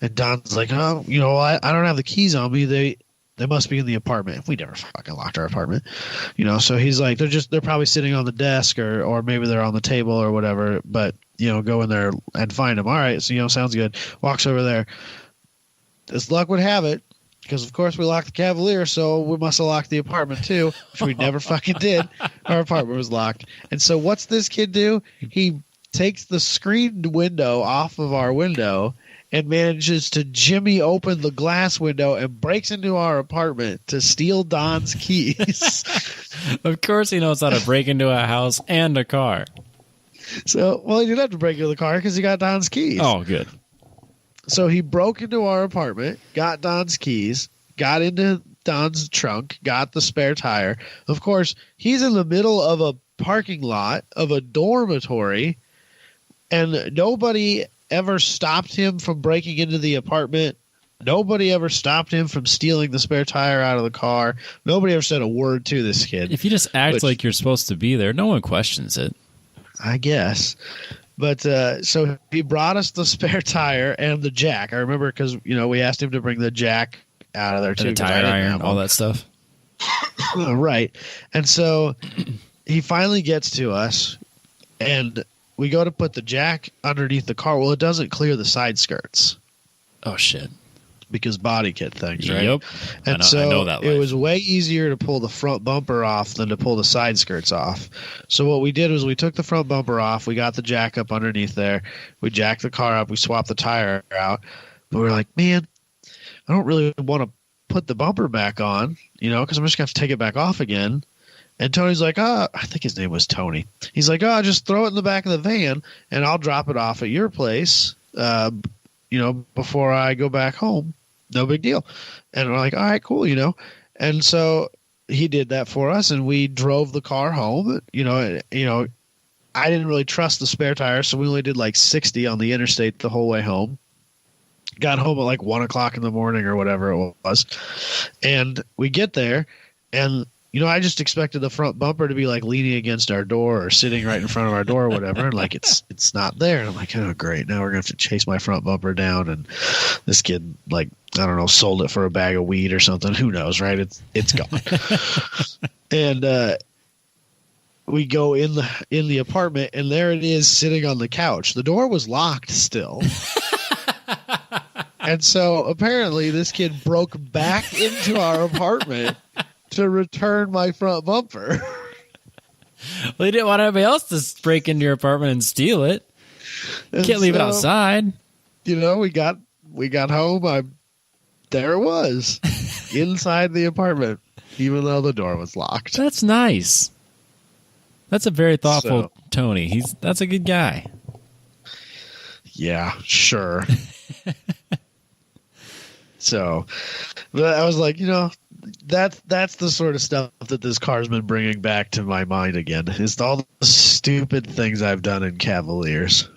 And Don's like, oh, I don't have the keys on me. They must be in the apartment. We never fucking locked our apartment, So he's like, they're probably sitting on the desk or maybe they're on the table or whatever. But go in there and find them. All right, so sounds good. Walks over there. As luck would have it, because of course we locked the Cavalier, so we must have locked the apartment too, which we never fucking did. Our apartment was locked. And so what's this kid do? He takes the screened window off of our window and manages to jimmy open the glass window and breaks into our apartment to steal Don's keys. Of course he knows how to break into a house and a car. So, well, he didn't have to break into the car because he got Don's keys. Oh, good. So he broke into our apartment, got Don's keys, got into Don's trunk, got the spare tire. Of course, he's in the middle of a parking lot of a dormitory, and nobody ever stopped him from breaking into the apartment. Nobody ever stopped him from stealing the spare tire out of the car. Nobody ever said a word to this kid. If you just act like you're supposed to be there, no one questions it. I guess. But so he brought us the spare tire and the jack. I remember because, we asked him to bring the jack out of there too. The tire iron, all that stuff. Right. And so he finally gets to us, and we go to put the jack underneath the car. Well, it doesn't clear the side skirts. Oh, shit. Because body kit things, right? Yep. And I know that it was way easier to pull the front bumper off than to pull the side skirts off. So what we did was we took the front bumper off. We got the jack up underneath there. We jacked the car up. We swapped the tire out. But we were like, man, I don't really want to put the bumper back on, because I'm just going to have to take it back off again. And Tony's like, I think his name was Tony. He's like, just throw it in the back of the van, and I'll drop it off at your place, before I go back home. No big deal. And we're like, all right, cool, And so he did that for us, and we drove the car home, I didn't really trust the spare tire, so we only did like 60 on the interstate the whole way home. Got home at like 1 o'clock in the morning or whatever it was. And we get there, and I just expected the front bumper to be like leaning against our door or sitting right in front of our door or whatever. And like, it's not there. And I'm like, oh, great. Now we're going to have to chase my front bumper down. And this kid, like, I don't know, sold it for a bag of weed or something. Who knows, right? It's gone. And, we go in the apartment, and there it is sitting on the couch. The door was locked still. And so apparently this kid broke back into our apartment to return my front bumper. Well, you didn't want anybody else to break into your apartment and steal it. You can't leave it outside. We got home. There it was inside the apartment, even though the door was locked. That's nice. That's a very thoughtful Tony. That's a good guy. Yeah, sure. So, but I was like, that's the sort of stuff that this car's been bringing back to my mind again. Is all the stupid things I've done in Cavaliers.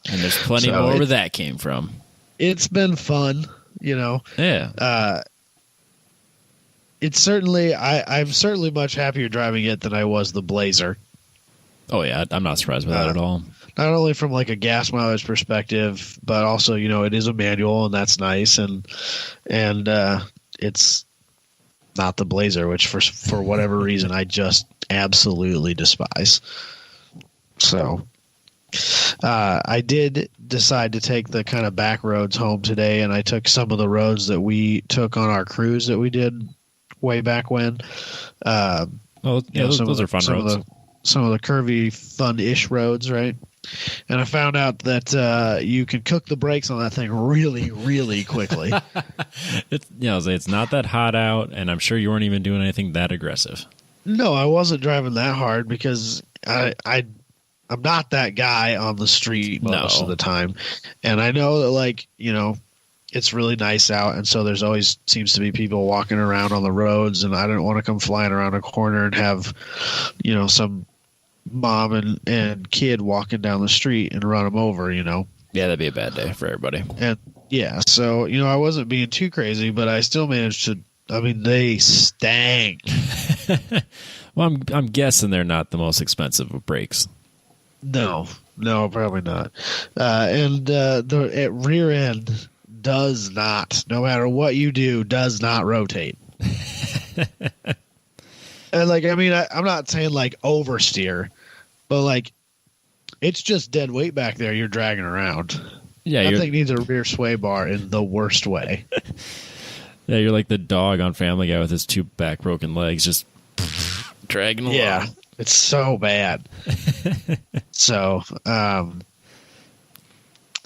And there's plenty more where that came from. It's been fun, Yeah. It's certainly I'm certainly much happier driving it than I was the Blazer. Oh yeah, I'm not surprised by that at all. Not only from like a gas mileage perspective, but also it is a manual, and that's nice, and it's not the Blazer, which for whatever reason I just absolutely despise. So I did decide to take the kind of back roads home today, and I took some of the roads that we took on our cruise that we did way back when. Those are fun roads. Some of the curvy, fun-ish roads, right? And I found out that you can cook the brakes on that thing really, really quickly. It's not that hot out, and I'm sure you weren't even doing anything that aggressive. No, I wasn't driving that hard because I'm not that guy on the street most of the time. And I know that, it's really nice out, and so there's always seems to be people walking around on the roads, and I didn't want to come flying around a corner and have, some mom and kid walking down the street and run them over, Yeah, that'd be a bad day for everybody. And yeah, so, I wasn't being too crazy, but I still managed to, they stank. Well, I'm guessing they're not the most expensive of brakes. No, probably not. And the rear end does not, no matter what you do, does not rotate. And I'm not saying oversteer, but it's just dead weight back there you're dragging around. Yeah, that thing needs a rear sway bar in the worst way. Yeah, you're like the dog on Family Guy with his two back broken legs, just dragging along. Yeah, it's so bad. So,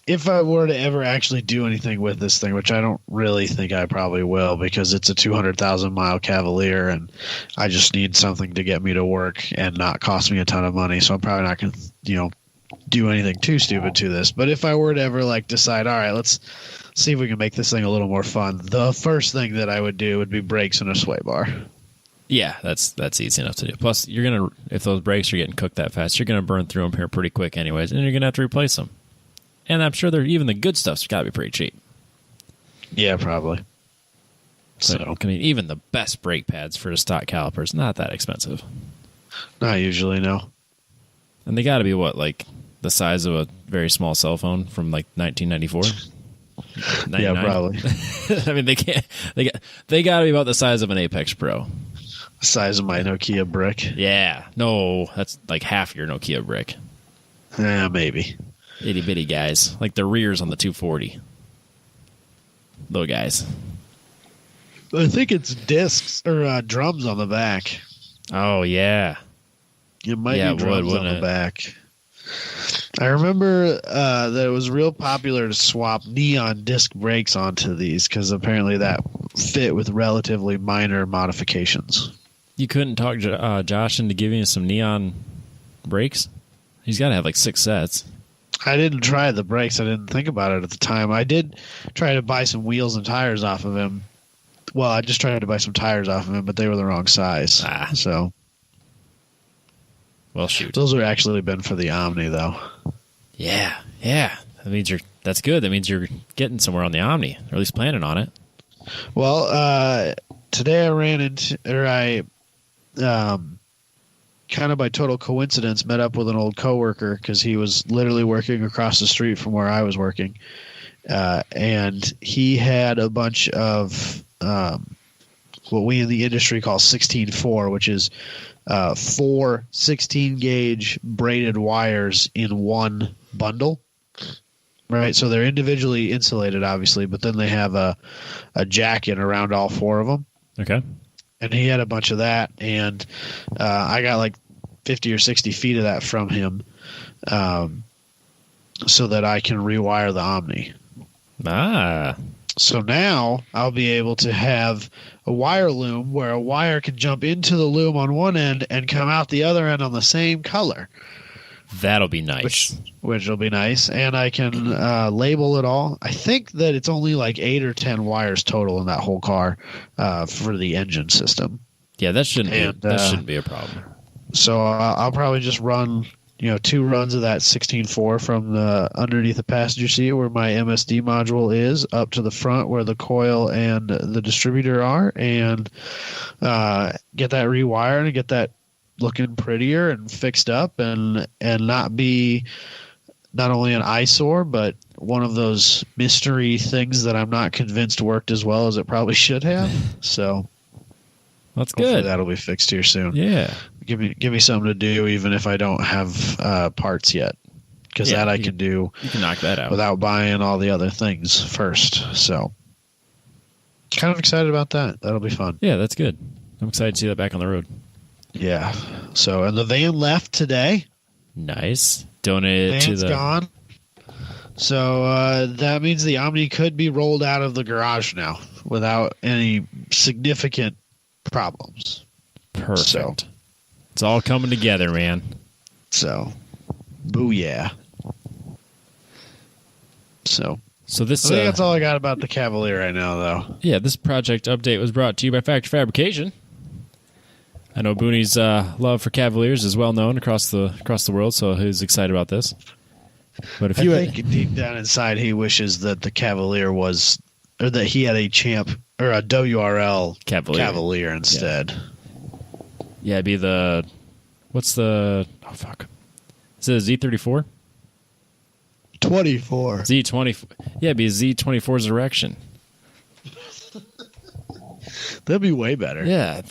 if I were to ever actually do anything with this thing, which I don't really think I probably will, because it's a 200,000 mile Cavalier, and I just need something to get me to work and not cost me a ton of money. So I'm probably not going to, do anything too stupid to this. But if I were to ever decide, all right, let's see if we can make this thing a little more fun, the first thing that I would do would be brakes and a sway bar. Yeah, that's easy enough to do. Plus, if those brakes are getting cooked that fast, you're gonna burn through them here pretty quick, anyways, and you're gonna have to replace them. And I'm sure even the good stuff's got to be pretty cheap. Yeah, probably. So, even the best brake pads for a stock caliper is not that expensive. Not usually, no. And they got to be the size of a very small cell phone from 1994. Yeah, probably. They can't. They got to be about the size of an Apex Pro. The size of my Nokia brick. Yeah, no, that's half your Nokia brick. Yeah, maybe. Itty bitty guys, like the rears on the 240. Little guys. I think it's discs or drums on the back. Oh yeah, it might be drums on the back. I remember that it was real popular to swap neon disc brakes onto these because apparently that fit with relatively minor modifications. You couldn't talk Josh into giving you some neon brakes? He's got to have 6 sets. I didn't try the brakes. I didn't think about it at the time. I did try to buy some wheels and tires off of him. Well, I just tried to buy some tires off of him, but they were the wrong size. So, Well, shoot. Those would actually been for the Omni, though. Yeah. That means that's good. That means you're getting somewhere on the Omni, or at least planning on it. Well, today I kind of by total coincidence, met up with an old coworker because he was literally working across the street from where I was working. And he had a bunch of what we in the industry call 16-4, which is 4 16-gauge braided wires in one bundle. Right, so they're individually insulated, obviously, but then they have a jacket around all 4 of them. Okay. And he had a bunch of that, and I got like 50 or 60 feet of that from him, so that I can rewire the Omni. So now I'll be able to have a wire loom where a wire can jump into the loom on one end and come out the other end on the same color. That'll be nice. Which will be nice. And I can label it all. I think that it's only like 8 or 10 wires total in that whole car for the engine system. Yeah, that shouldn't be a problem. So I'll probably just run 2 runs of that 16-4 from the underneath the passenger seat where my MSD module is up to the front where the coil and the distributor are, and get that rewired and get that looking prettier and fixed up and not be not only an eyesore but one of those mystery things that I'm not convinced worked as well as it probably should have. So that's good. That'll be fixed here soon. Yeah. Give me something to do even if I don't have parts yet, because I can do. You can knock that out without buying all the other things first. So kind of excited about that. That'll be fun. Yeah, that's good. I'm excited to see that back on the road. Yeah. So, and the van left today. Nice. Donated to the... gone. So that means the Omni could be rolled out of the garage now without any significant problems. Perfect. So, it's all coming together, man. So, booyah. So this... I think that's all I got about the Cavalier right now, though. Yeah, this project update was brought to you by Factory Fabrication. I know Booney's love for Cavaliers is well known across the world, so he's excited about this. But I think deep down inside he wishes that the Cavalier was, or that he had a Champ or a WRL Cavalier instead. Yeah, it'd be the what's the Is it a Z34? 24. Z20. Yeah, it'd be a Z24's erection. That'd be way better. Yeah.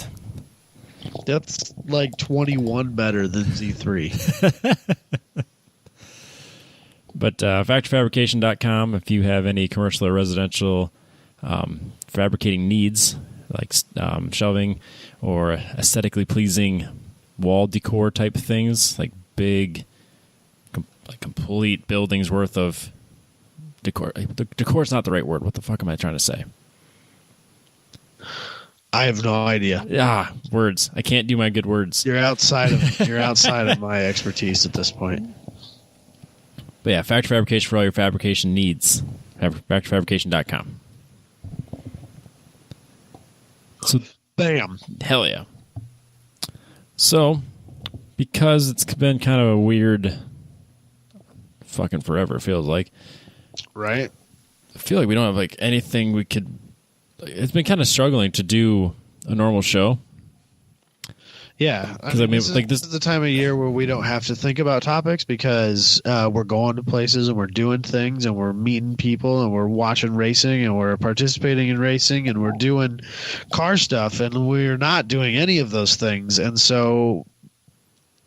That's like 21 better than Z3. But factoryfabrication.com, if you have any commercial or residential fabricating needs, like shelving or aesthetically pleasing wall decor type things, like big, complete buildings worth of decor. Decor is not the right word. What the fuck am I trying to say? I have no idea. Words. I can't do my good words. You're outside of my expertise at this point. But yeah, Factory Fabrication for all your fabrication needs. Factoryfabrication.com. So, bam. Hell yeah. So, because it's been kind of a weird fucking forever, it feels like. Right. I feel like we don't have like anything we could... It's been kind of struggling to do a normal show. Yeah, this is the time of year where we don't have to think about topics because we're going to places and we're doing things and we're meeting people and we're watching racing and we're participating in racing and we're doing car stuff and we're not doing any of those things. And so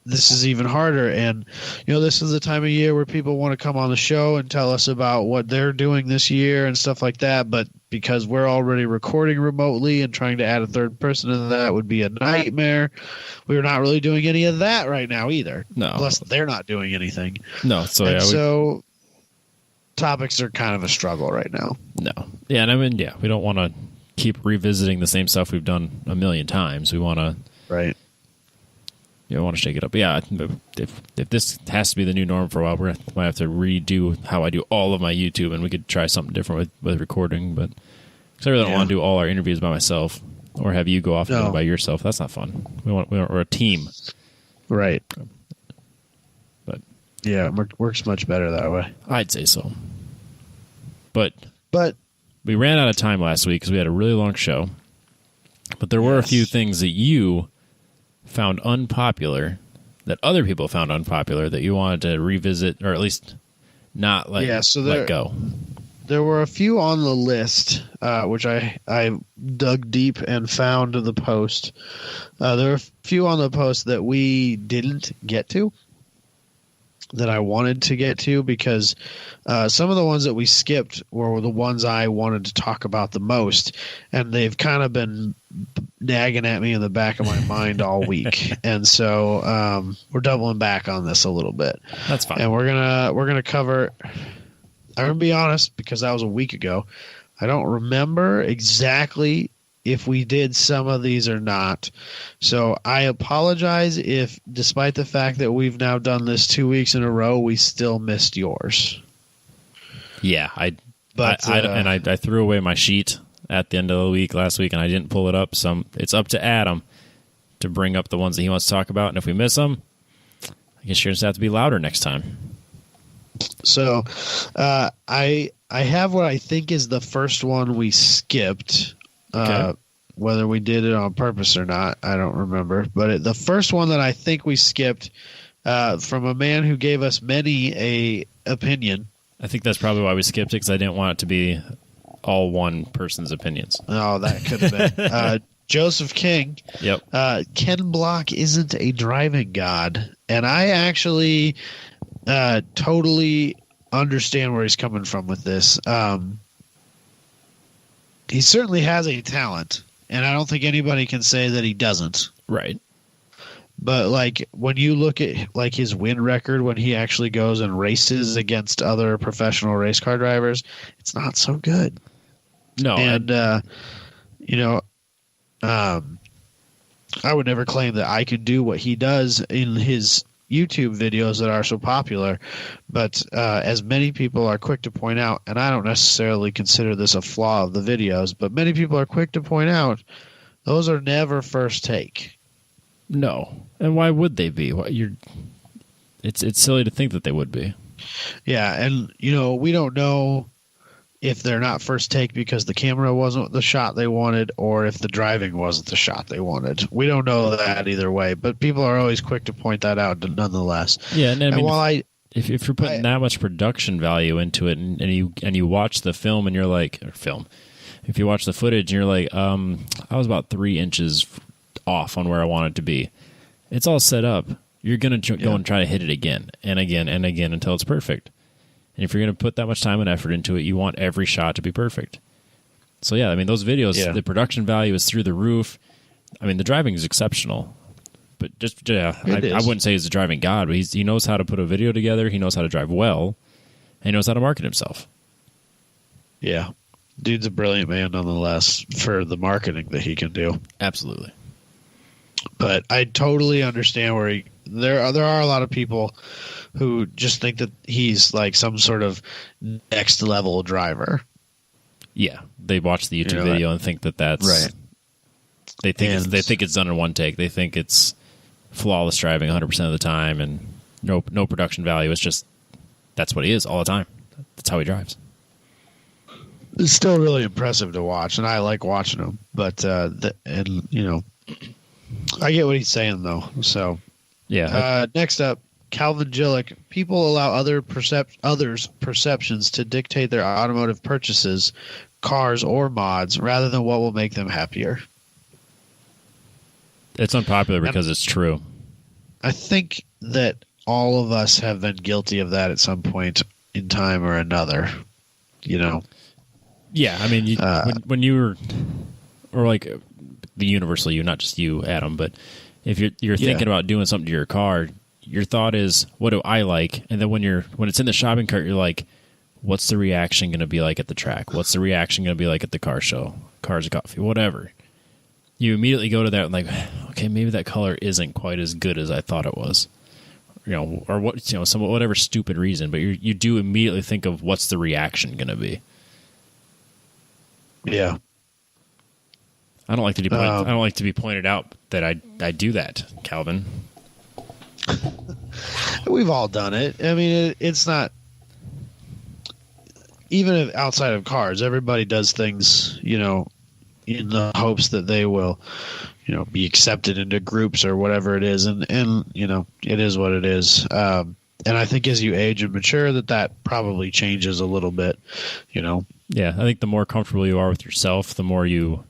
this is even harder. And, this is the time of year where people want to come on the show and tell us about what they're doing this year and stuff like that. But because we're already recording remotely and trying to add a third person into that would be a nightmare. We're not really doing any of that right now either. No. Plus, they're not doing anything. No. So, topics are kind of a struggle right now. No. Yeah, and we don't want to keep revisiting the same stuff we've done a million times. We want to... Right. I want to shake it up. But yeah, if this has to be the new norm for a while, we might have to redo how I do all of my YouTube, and we could try something different with recording. But because I really don't want to do all our interviews by myself, or have you go off and do it by yourself. That's not fun. We're a team, right? Yeah, it works much better that way. I'd say so. But But we ran out of time last week because we had a really long show. But there were a few things that you found unpopular, that other people found unpopular, that you wanted to revisit, or at least not let go. There were a few on the list, which I dug deep and found the post. There were a few on the post that we didn't get to, that I wanted to get to, because some of the ones that we skipped were the ones I wanted to talk about the most, and they've kind of been nagging at me in the back of my mind all week. And so we're doubling back on this a little bit. That's fine. And we're gonna cover. I'm going to be honest, because that was a week ago. I don't remember exactly if we did some of these or not. So I apologize if, despite the fact that we've now done this 2 weeks in a row, we still missed yours. Yeah, I threw away my sheet at the end of the week last week, and I didn't pull it up. So it's up to Adam to bring up the ones that he wants to talk about. And if we miss them, I guess you're going to have to be louder next time. So I have what I think is the first one we skipped. Okay. Whether we did it on purpose or not, I don't remember. But the first one that I think we skipped, from a man who gave us many a opinion. I think that's probably why we skipped it, because I didn't want it to be all one person's opinions. Oh, that could have been. Joseph King. Yep. Ken Block isn't a driving god. And I actually totally understand where he's coming from with this. He certainly has a talent, and I don't think anybody can say that he doesn't. Right. But like when you look at like his win record when he actually goes and races against other professional race car drivers, it's not so good. No. And I would never claim that I can do what he does in his YouTube videos that are so popular, but as many people are quick to point out, and I don't necessarily consider this a flaw of the videos, but many people are quick to point out, those are never first take. No, and why would they be? It's silly to think that they would be. Yeah, and we don't know if they're not first take because the camera wasn't the shot they wanted, or if the driving wasn't the shot they wanted. We don't know that either way, but people are always quick to point that out nonetheless. Yeah, and I mean, while if you're putting that much production value into it, and you watch the film and you're like, if you watch the footage and you're like, I was about 3 inches off on where I want it to be. It's all set up. You're gonna go and try to hit it again and again and again until it's perfect. And if you're going to put that much time and effort into it, you want every shot to be perfect. So, yeah, I mean, those videos, the production value is through the roof. I mean, the driving is exceptional. But I wouldn't say he's a driving god, but he knows how to put a video together. He knows how to drive well. And he knows how to market himself. Yeah. Dude's a brilliant man, nonetheless, for the marketing that he can do. Absolutely. But I totally understand where there are a lot of people who just think that he's like some sort of next level driver. Yeah, they watch the YouTube video and think that's right. They think it's done in one take. They think it's flawless driving 100% of the time and no production value. It's just that's what he is all the time. That's how he drives. It's still really impressive to watch, and I like watching him. But I get what he's saying though. So yeah. Next up, Calvin Gillick. People allow others' perceptions to dictate their automotive purchases, cars or mods, rather than what will make them happier. It's unpopular because it's true. I think that all of us have been guilty of that at some point in time or another. Yeah, I mean, when you were, or like the universal you, not just you, Adam, but if you're thinking about doing something to your car, your thought is, what do I like? And then when it's in the shopping cart, you're like, what's the reaction going to be like at the track? What's the reaction going to be like at the car show? Cars, coffee, whatever. You immediately go to that and like, okay, maybe that color isn't quite as good as I thought it was. Or whatever stupid reason, but you do immediately think of what's the reaction going to be. Yeah. I don't like to be pointed out that I do that, Calvin. We've all done it. I mean, it's not even if outside of cars. Everybody does things, in the hopes that they will, be accepted into groups or whatever it is, and it is what it is. And I think as you age and mature, that probably changes a little bit. Yeah, I think the more comfortable you are with yourself, the more you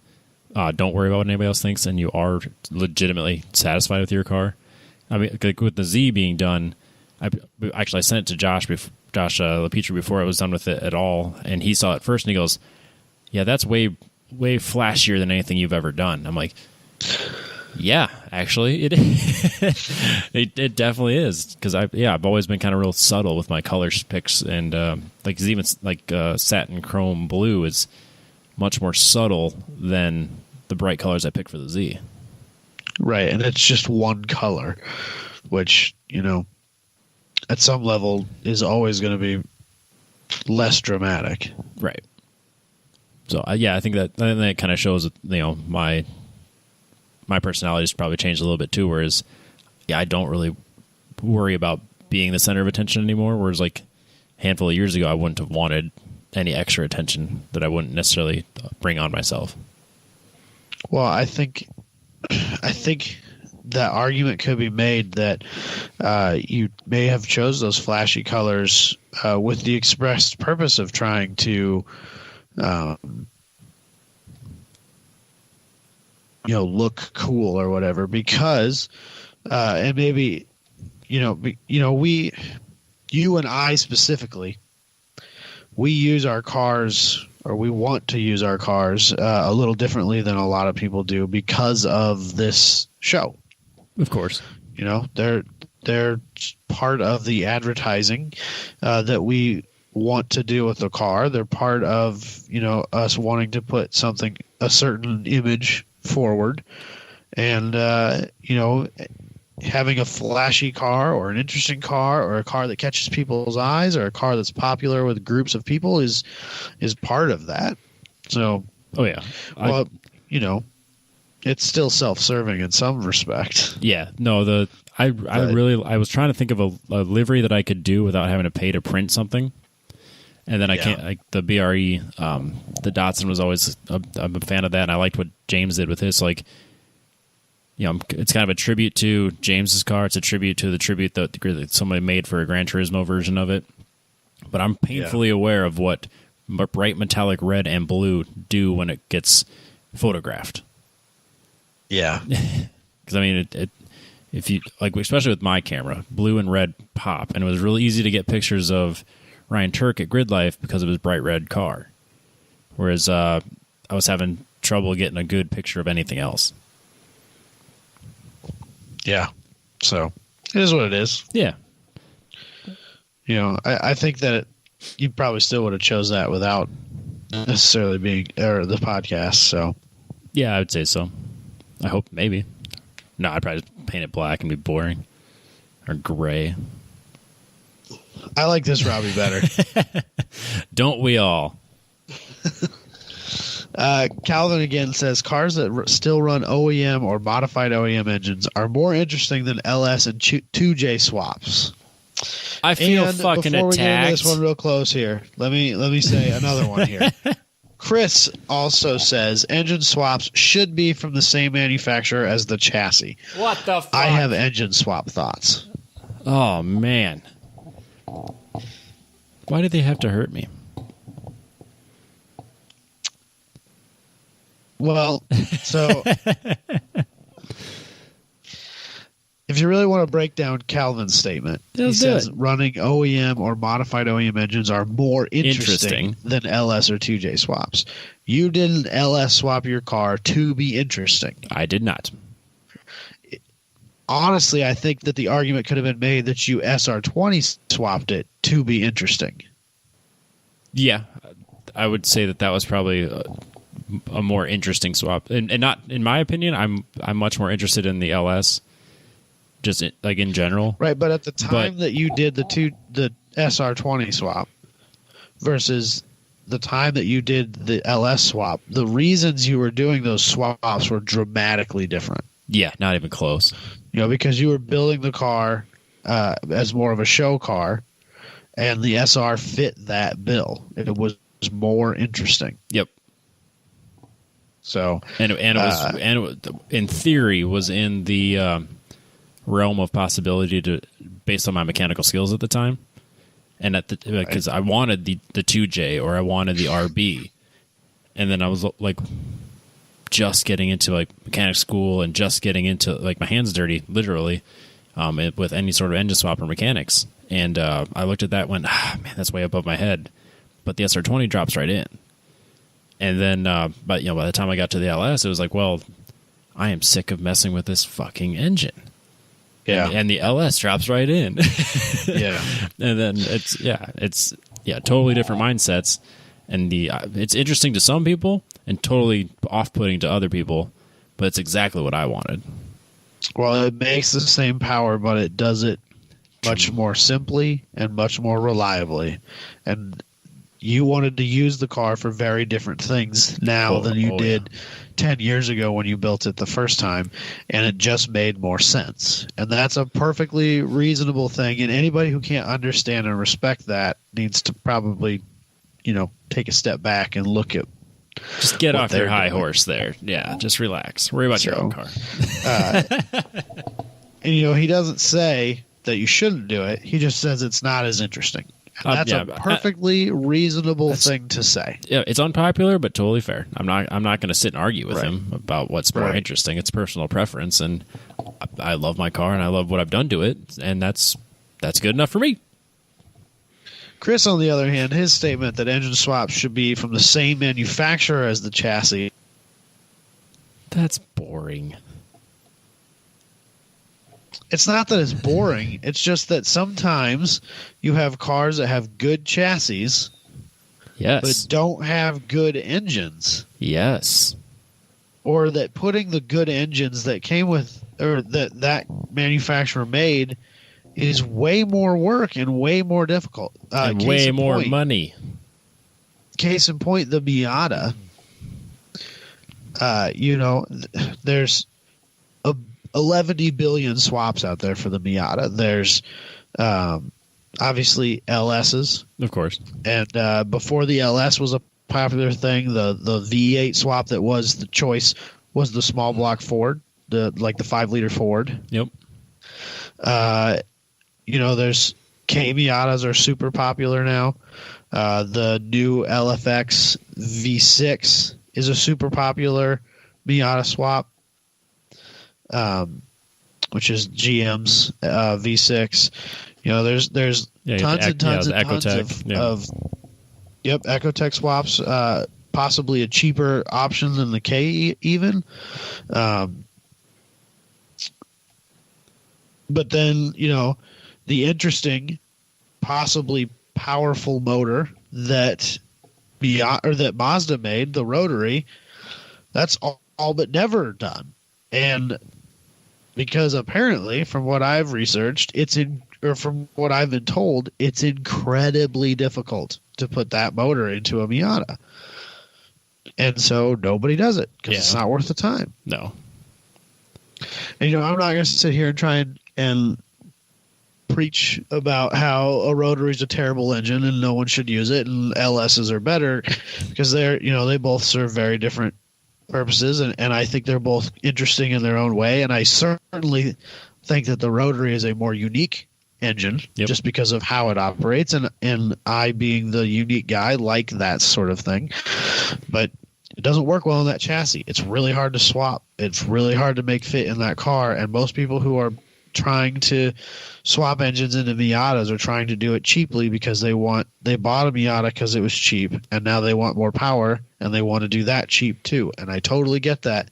don't worry about what anybody else thinks, and you are legitimately satisfied with your car. I mean, like with the Z being done, I sent it to Josh LaPietri before I was done with it at all, and he saw it first, and he goes, "Yeah, that's way flashier than anything you've ever done." I'm like, "Yeah, actually, it it definitely is," because I've always been kind of real subtle with my color picks, and even satin chrome blue is much more subtle than the bright colors I pick for the Z. Right, and it's just one color, which, at some level is always going to be less dramatic. Right. So, I think that kind of shows, my personality's probably changed a little bit too, whereas, I don't really worry about being the center of attention anymore, whereas like a handful of years ago, I wouldn't have wanted any extra attention that I wouldn't necessarily bring on myself. Well, I think that argument could be made that you may have chose those flashy colors with the express purpose of trying to, look cool or whatever. Because, and maybe, you and I specifically, we use our cars, or we want to use our cars a little differently than a lot of people do because of this show. Of course. They're part of the advertising that we want to do with the car. They're part of, us wanting to put a certain image forward. And, having a flashy car or an interesting car or a car that catches people's eyes or a car that's popular with groups of people is part of that. So, oh yeah, well, it's still self-serving in some respect. Yeah, no, I was trying to think of a livery that I could do without having to pay to print something. And then I can't, like the BRE, the Datsun was always, I'm a fan of that. And I liked what James did with his, like, it's kind of a tribute to James's car. It's a tribute to the tribute that somebody made for a Gran Turismo version of it. But I'm painfully aware of what bright metallic red and blue do when it gets photographed. Yeah. Because, I mean, if you, like, especially with my camera, blue and red pop. And it was really easy to get pictures of Ryan Turk at Grid Life because of his bright red car. Whereas I was having trouble getting a good picture of anything else. Yeah. So it is what it is. Yeah. I think that you probably still would have chose that without necessarily being or the podcast. So yeah, I would say so. I hope maybe. No, I'd probably just paint it black and be boring or gray. I like this Robbie better. Don't we all? Calvin again says cars that still run OEM or modified OEM engines are more interesting than LS and 2J swaps. I feel fucking before attacked. We get into this one real close here, let me say another one here. Chris also says engine swaps should be from the same manufacturer as the chassis. What the fuck? I have engine swap thoughts. Oh man. Why did they have to hurt me? Well, so if you really want to break down Calvin's statement, he says running OEM or modified OEM engines are more interesting than LS or 2J swaps. You didn't LS swap your car to be interesting. I did not. Honestly, I think that the argument could have been made that you SR20 swapped it to be interesting. Yeah, I would say that was probably a more interesting swap, and not in my opinion. I'm much more interested in the LS, just like in general. Right, but at the time that you did the SR20 swap versus the time that you did the LS swap, the reasons you were doing those swaps were dramatically different. Yeah, not even close. Because you were building the car as more of a show car, and the SR fit that bill. It was more interesting. Yep. So it was in theory was in the realm of possibility based on my mechanical skills at the time, and because I wanted the 2J or I wanted the RB, and then I was like just getting into like mechanic school and just getting into like my hands dirty literally with any sort of engine swap or mechanics, and I looked at that and went, man, that's way above my head, but the SR20 drops right in. And then, by the time I got to the LS, it was like, well, I am sick of messing with this fucking engine. Yeah, and the LS drops right in. Yeah, and then it's totally different mindsets, and it's interesting to some people and totally off-putting to other people, but it's exactly what I wanted. Well, it makes the same power, but it does it much more simply and much more reliably, and you wanted to use the car for very different things now than you did 10 years ago when you built it the first time, and it just made more sense. And that's a perfectly reasonable thing, and anybody who can't understand and respect that needs to probably, take a step back and look at just get off your high horse there. Yeah, just relax. Worry about your own car. And, he doesn't say that you shouldn't do it. He just says it's not as interesting. That's a perfectly reasonable thing to say. Yeah, it's unpopular, but totally fair. I'm not going to sit and argue with him about what's more interesting. It's personal preference, and I love my car, and I love what I've done to it, and that's good enough for me. Chris, on the other hand, his statement that engine swaps should be from the same manufacturer as the chassis. That's boring. It's not that it's boring. It's just that sometimes you have cars that have good chassis, yes, but don't have good engines. Yes. Or that putting the good engines that came with, or that manufacturer made, is way more work and way more difficult. And way more money. Case in point, the Miata. There's 11 billion swaps out there for the Miata. There's obviously LSs, of course, and before the LS was a popular thing, the V8 swap that was the choice was the small block Ford, the 5-liter Ford. Yep. There's K Miatas are super popular now. The new LFX V6 is a super popular Miata swap. Which is GM's V6. There's tons and tons and tons of Ecotech swaps. Possibly a cheaper option than the K even. But then the interesting, possibly powerful motor that Mazda made, the rotary, that's all but never done. And because apparently, from what I've researched, from what I've been told, it's incredibly difficult to put that motor into a Miata. And so nobody does it because it's not worth the time. No. And, I'm not going to sit here and try and preach about how a rotary is a terrible engine and no one should use it and LSs are better, because they both serve very different purposes, and I think they're both interesting in their own way, and I certainly think that the rotary is a more unique engine just because of how it operates, and I, being the unique guy, like that sort of thing. But it doesn't work well in that chassis. It's really hard to swap. It's really hard to make fit in that car, and most people who are trying to swap engines into Miatas are trying to do it cheaply because they bought a Miata because it was cheap, and now they want more power and they want to do that cheap too. And I totally get that.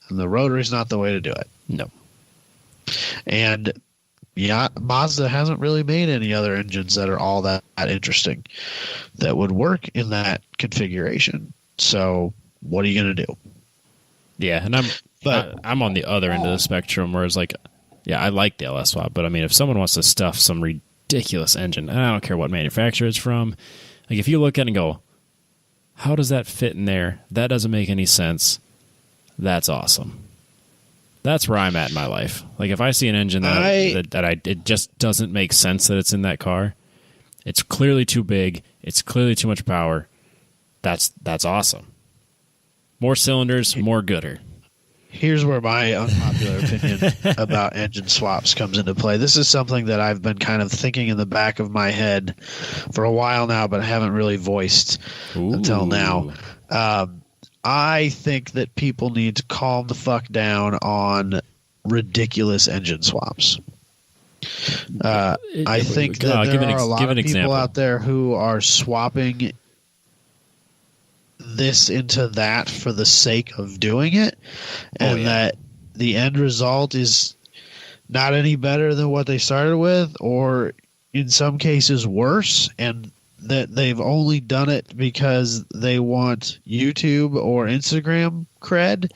And the rotary is not the way to do it. No. And Mazda hasn't really made any other engines that are all that interesting that would work in that configuration. So what are you going to do? Yeah, and I'm on the other end of the spectrum where it's like, yeah, I like the LS swap, but I mean, if someone wants to stuff some ridiculous engine, and I don't care what manufacturer it's from, like if you look at it and go, how does that fit in there? That doesn't make any sense. That's awesome. That's where I'm at in my life. Like if I see an engine it just doesn't make sense that it's in that car. It's clearly too big. It's clearly too much power. That's awesome. More cylinders, more gooder. Here's where my unpopular opinion about engine swaps comes into play. This is something that I've been kind of thinking in the back of my head for a while now, but I haven't really voiced until now. I think that people need to calm the fuck down on ridiculous engine swaps. I think that there are a lot of people out there who are swapping this into that for the sake of doing it, and that the end result is not any better than what they started with, or in some cases worse, and that they've only done it because they want YouTube or Instagram cred,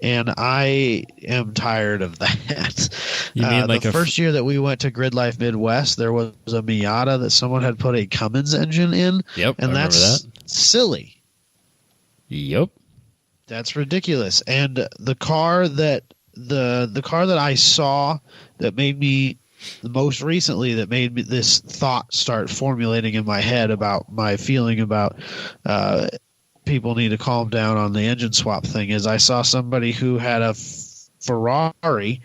and I am tired of that. You mean like the first year that we went to Grid Life Midwest, there was a Miata that someone had put a Cummins engine in. Yep, and that's silly. Yep, that's ridiculous. And the car that the car that I saw that made me most recently that made me this thought start formulating in my head about my feeling about people need to calm down on the engine swap thing is I saw somebody who had a Ferrari.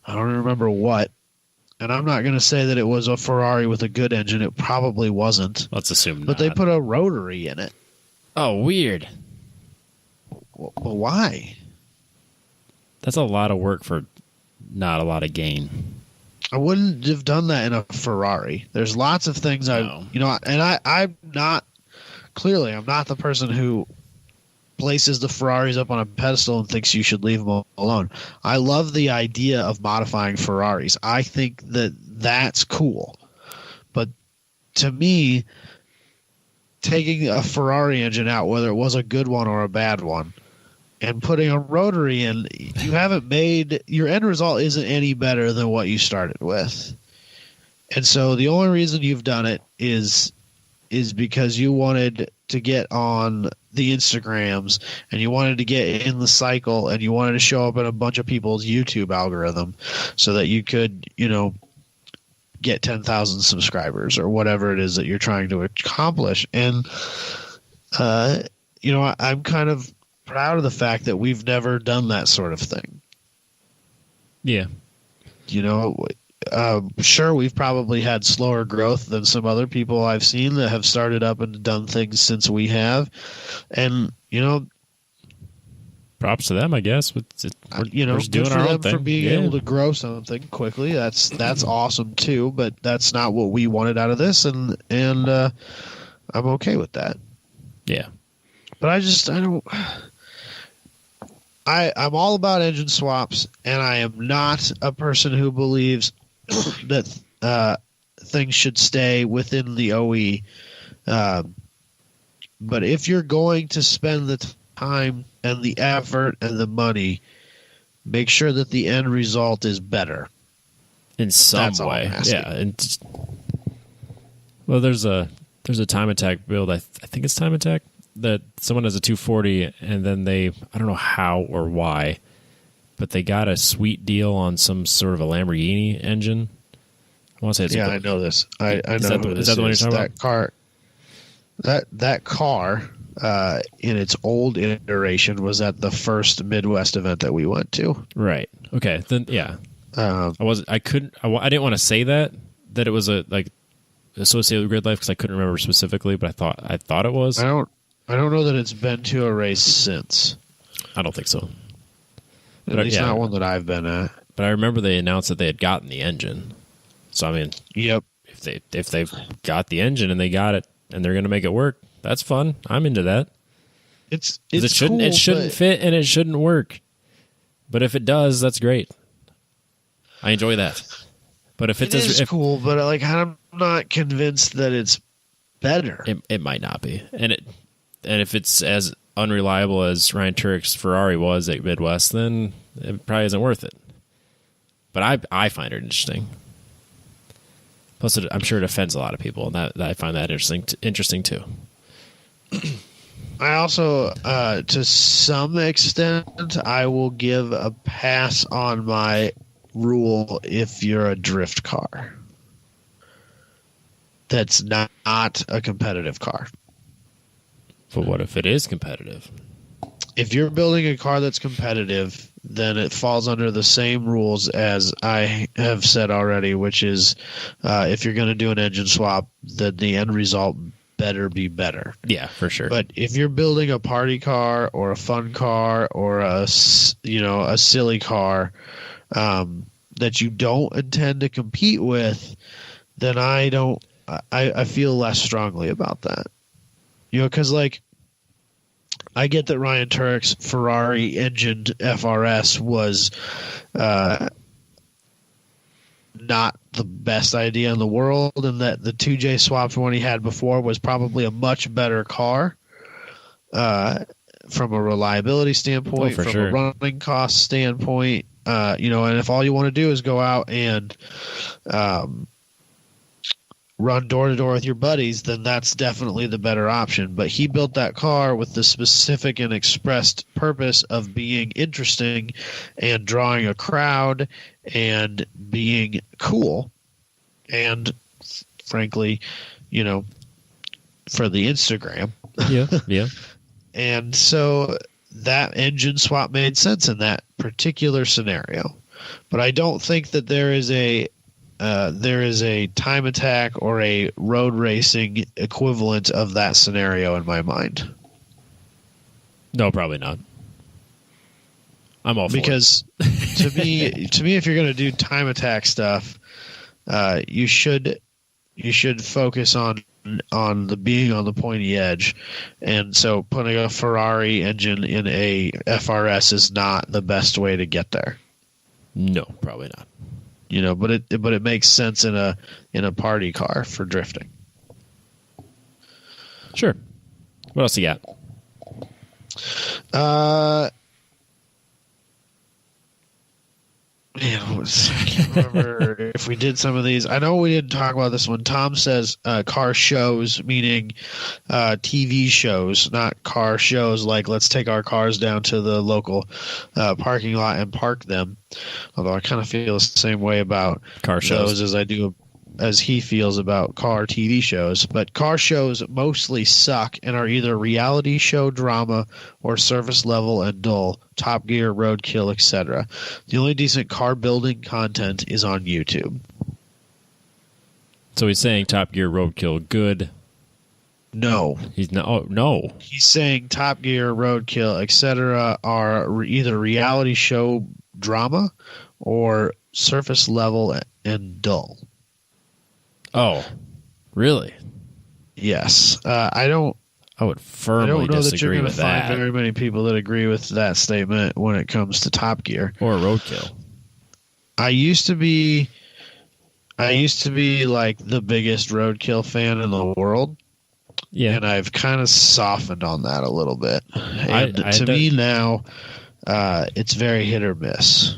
I don't remember what, and I'm not going to say that it was a Ferrari with a good engine. It probably wasn't. Let's assume but not. They put a rotary in it. Oh, weird. Well, why? That's a lot of work for not a lot of gain. I wouldn't have done that in a Ferrari. There's lots of things I'm not the person who places the Ferraris up on a pedestal and thinks you should leave them alone. I love the idea of modifying Ferraris. I think that that's cool. But to me, taking a Ferrari engine out, whether it was a good one or a bad one, and putting a rotary in, you haven't made your end result isn't any better than what you started with. And so the only reason you've done it is because you wanted to get on the Instagrams and you wanted to get in the cycle and you wanted to show up in a bunch of people's YouTube algorithm so that you could, get 10,000 subscribers or whatever it is that you're trying to accomplish. And, I'm kind of proud of the fact that we've never done that sort of thing. Yeah. Sure, we've probably had slower growth than some other people I've seen that have started up and done things since we have. And, props to them, I guess. We're just doing our own thing. For being able to grow something quickly. That's awesome too, but that's not what we wanted out of this. And I'm okay with that. Yeah. But I'm all about engine swaps, and I am not a person who believes that things should stay within the OE. But if you're going to spend the time and the effort and the money, make sure that the end result is better. In some way. Yeah. And there's a Time Attack build. I think it's Time Attack. That someone has a 240 and then I don't know how or why, but they got a sweet deal on some sort of a Lamborghini engine. I want to say it's I know this. I know is that the one you're talking about? That car in its old iteration was at the first Midwest event that we went to. Right. Okay. Then yeah. I didn't want to say that it was associated with Grid Life because I couldn't remember specifically, but I thought it was. I don't know that it's been to a race since. I don't think so. At least not one that I've been at. But I remember they announced that they had gotten the engine. So I mean, yep. If they've got the engine and they got it and they're going to make it work, that's fun. I'm into that. It shouldn't fit and it shouldn't work. But if it does, that's great. I enjoy that. But if it is cool, but I'm not convinced that it's better. It might not be, and if it's as unreliable as Ryan Turek's Ferrari was at Midwest, then it probably isn't worth it. But I find it interesting. Plus, I'm sure it offends a lot of people, and that I find that interesting too. I also, to some extent, I will give a pass on my rule if you're a drift car. That's not a competitive car. But what if it is competitive? If you're building a car that's competitive, then it falls under the same rules as I have said already, which is if you're going to do an engine swap, then the end result better be better. Yeah, for sure. But if you're building a party car or a fun car or a silly car that you don't intend to compete with, then I feel less strongly about that. Because like, I get that Ryan Turek's Ferrari engined FRS was not the best idea in the world, and that the 2J swapped one he had before was probably a much better car from a reliability standpoint, from a running cost standpoint. And if all you want to do is go out and run door to door with your buddies, then that's definitely the better option. But he built that car with the specific and expressed purpose of being interesting and drawing a crowd and being cool. And frankly, for the Instagram. Yeah. And so that engine swap made sense in that particular scenario. But I don't think that there is a time attack or a road racing equivalent of that scenario in my mind. No, probably not. I'm all for because to me, if you're going to do time attack stuff, you should focus on the being on the pointy edge, and so putting a Ferrari engine in a FRS is not the best way to get there. No, probably not. But it makes sense in a party car for drifting. Sure. What else you got? I can't remember if we did some of these. I know we didn't talk about this one. Tom says car shows, meaning TV shows, not car shows like let's take our cars down to the local parking lot and park them. Although I kind of feel the same way about car shows as he feels about car TV shows. But car shows mostly suck and are either reality show drama or surface level and dull. Top Gear, Roadkill, etc. The only decent car building content is on YouTube. So he's saying Top Gear, Roadkill, good. No. He's not. Oh, no. He's saying Top Gear, Roadkill, etc. are either reality show drama or surface level and dull. Oh, really? Yes. I would firmly disagree with that. I don't know that you're going to find very many people that agree with that statement when it comes to Top Gear or Roadkill. I used to be like the biggest Roadkill fan in the world. Yeah, and I've kind of softened on that a little bit. And to me now, it's very hit or miss.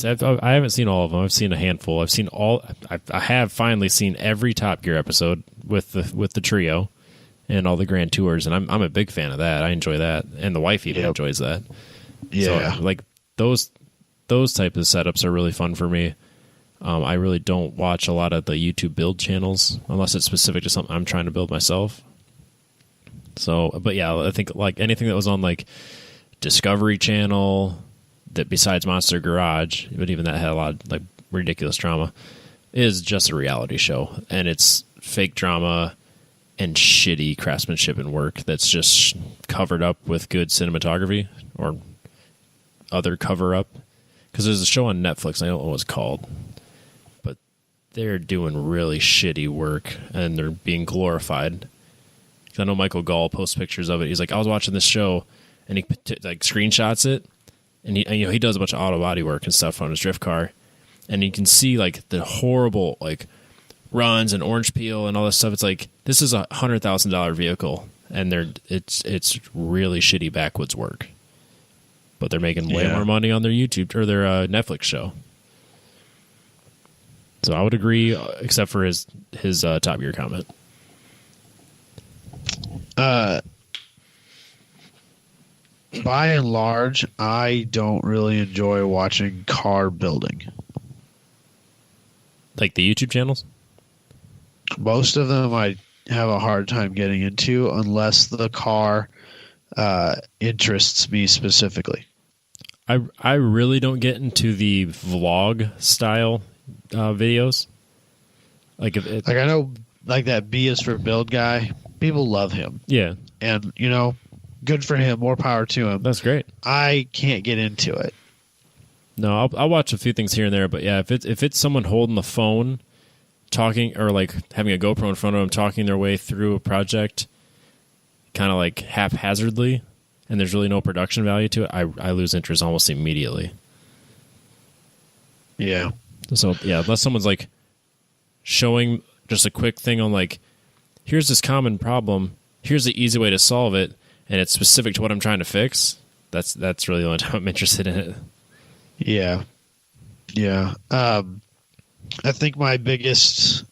I haven't seen all of them. I've seen a handful. I've seen all. I have finally seen every Top Gear episode with the trio and all the grand tours, and I'm a big fan of that. I enjoy that, and the wife even enjoys that. Yeah, so, like those type of setups are really fun for me. I really don't watch a lot of the YouTube build channels unless it's specific to something I'm trying to build myself. So, but yeah, I think like anything that was on like Discovery Channel, that besides Monster Garage, but even that had a lot of like ridiculous drama, is just a reality show, and it's fake drama and shitty craftsmanship and work that's just covered up with good cinematography or other cover up. Because there's a show on Netflix, I don't know what it's called, but they're doing really shitty work and they're being glorified. I know Michael Gall posts pictures of it. He's like, I was watching this show, and he like screenshots it. And he does a bunch of auto body work and stuff on his drift car, and you can see like the horrible like runs and orange peel and all this stuff. It's like this is $100,000 vehicle, and it's really shitty backwoods work, but they're making way more money on their YouTube or their Netflix show. So I would agree, except for his Top Gear comment. by and large, I don't really enjoy watching car building. Like the YouTube channels? Most of them I have a hard time getting into unless the car interests me specifically. I really don't get into the vlog style videos. Like I know, like that B is for Build guy. People love him. Yeah, And, good for him. More power to him. that's great. I can't get into it. No, I'll watch a few things here and there, but yeah, if it's someone holding the phone, talking, or like having a GoPro in front of them, talking their way through a project, kind of like haphazardly, and there's really no production value to it, I lose interest almost immediately. Yeah. So yeah, unless someone's like showing just a quick thing on like, here's this common problem, here's the easy way to solve it, and it's specific to what I'm trying to fix. That's really the only time I'm interested in it. Yeah. Yeah. I think my biggest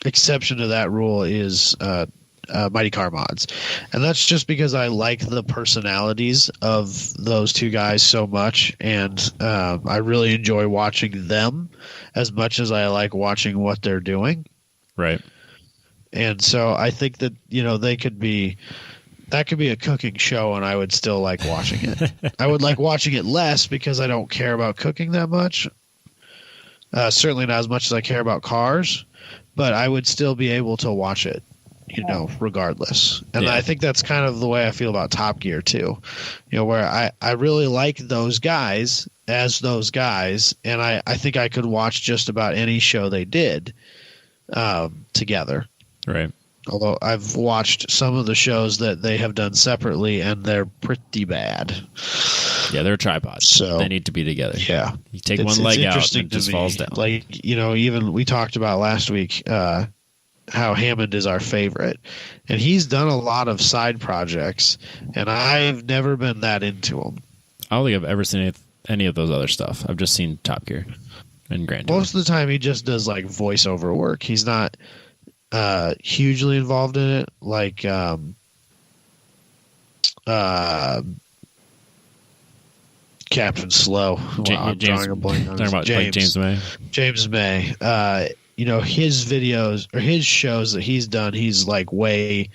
exception to that rule is Mighty Car Mods. And that's just because I like the personalities of those two guys so much. And I really enjoy watching them as much as I like watching what they're doing. Right. And so I think that, they could be... That could be a cooking show, and I would still like watching it. I would like watching it less because I don't care about cooking that much. Certainly not as much as I care about cars, but I would still be able to watch it, regardless. And Yeah. I think that's kind of the way I feel about Top Gear, too. Where I really like those guys as those guys, and I think I could watch just about any show they did together. Right. Although I've watched some of the shows that they have done separately, and they're pretty bad. Yeah, they're tripods. So they need to be together. Yeah, You take one leg out and it just to falls me. down. Like, even we talked about last week how Hammond is our favorite, and he's done a lot of side projects, and I've never been that into him. I don't think I've ever seen any of those other stuff. I've just seen Top Gear and Grand Tour. Most of the time, he just does like voiceover work. He's not hugely involved in it, like Captain Slow. I'm drawing a blank on talking about like James May. James May. His videos or his shows that he's done, he's like way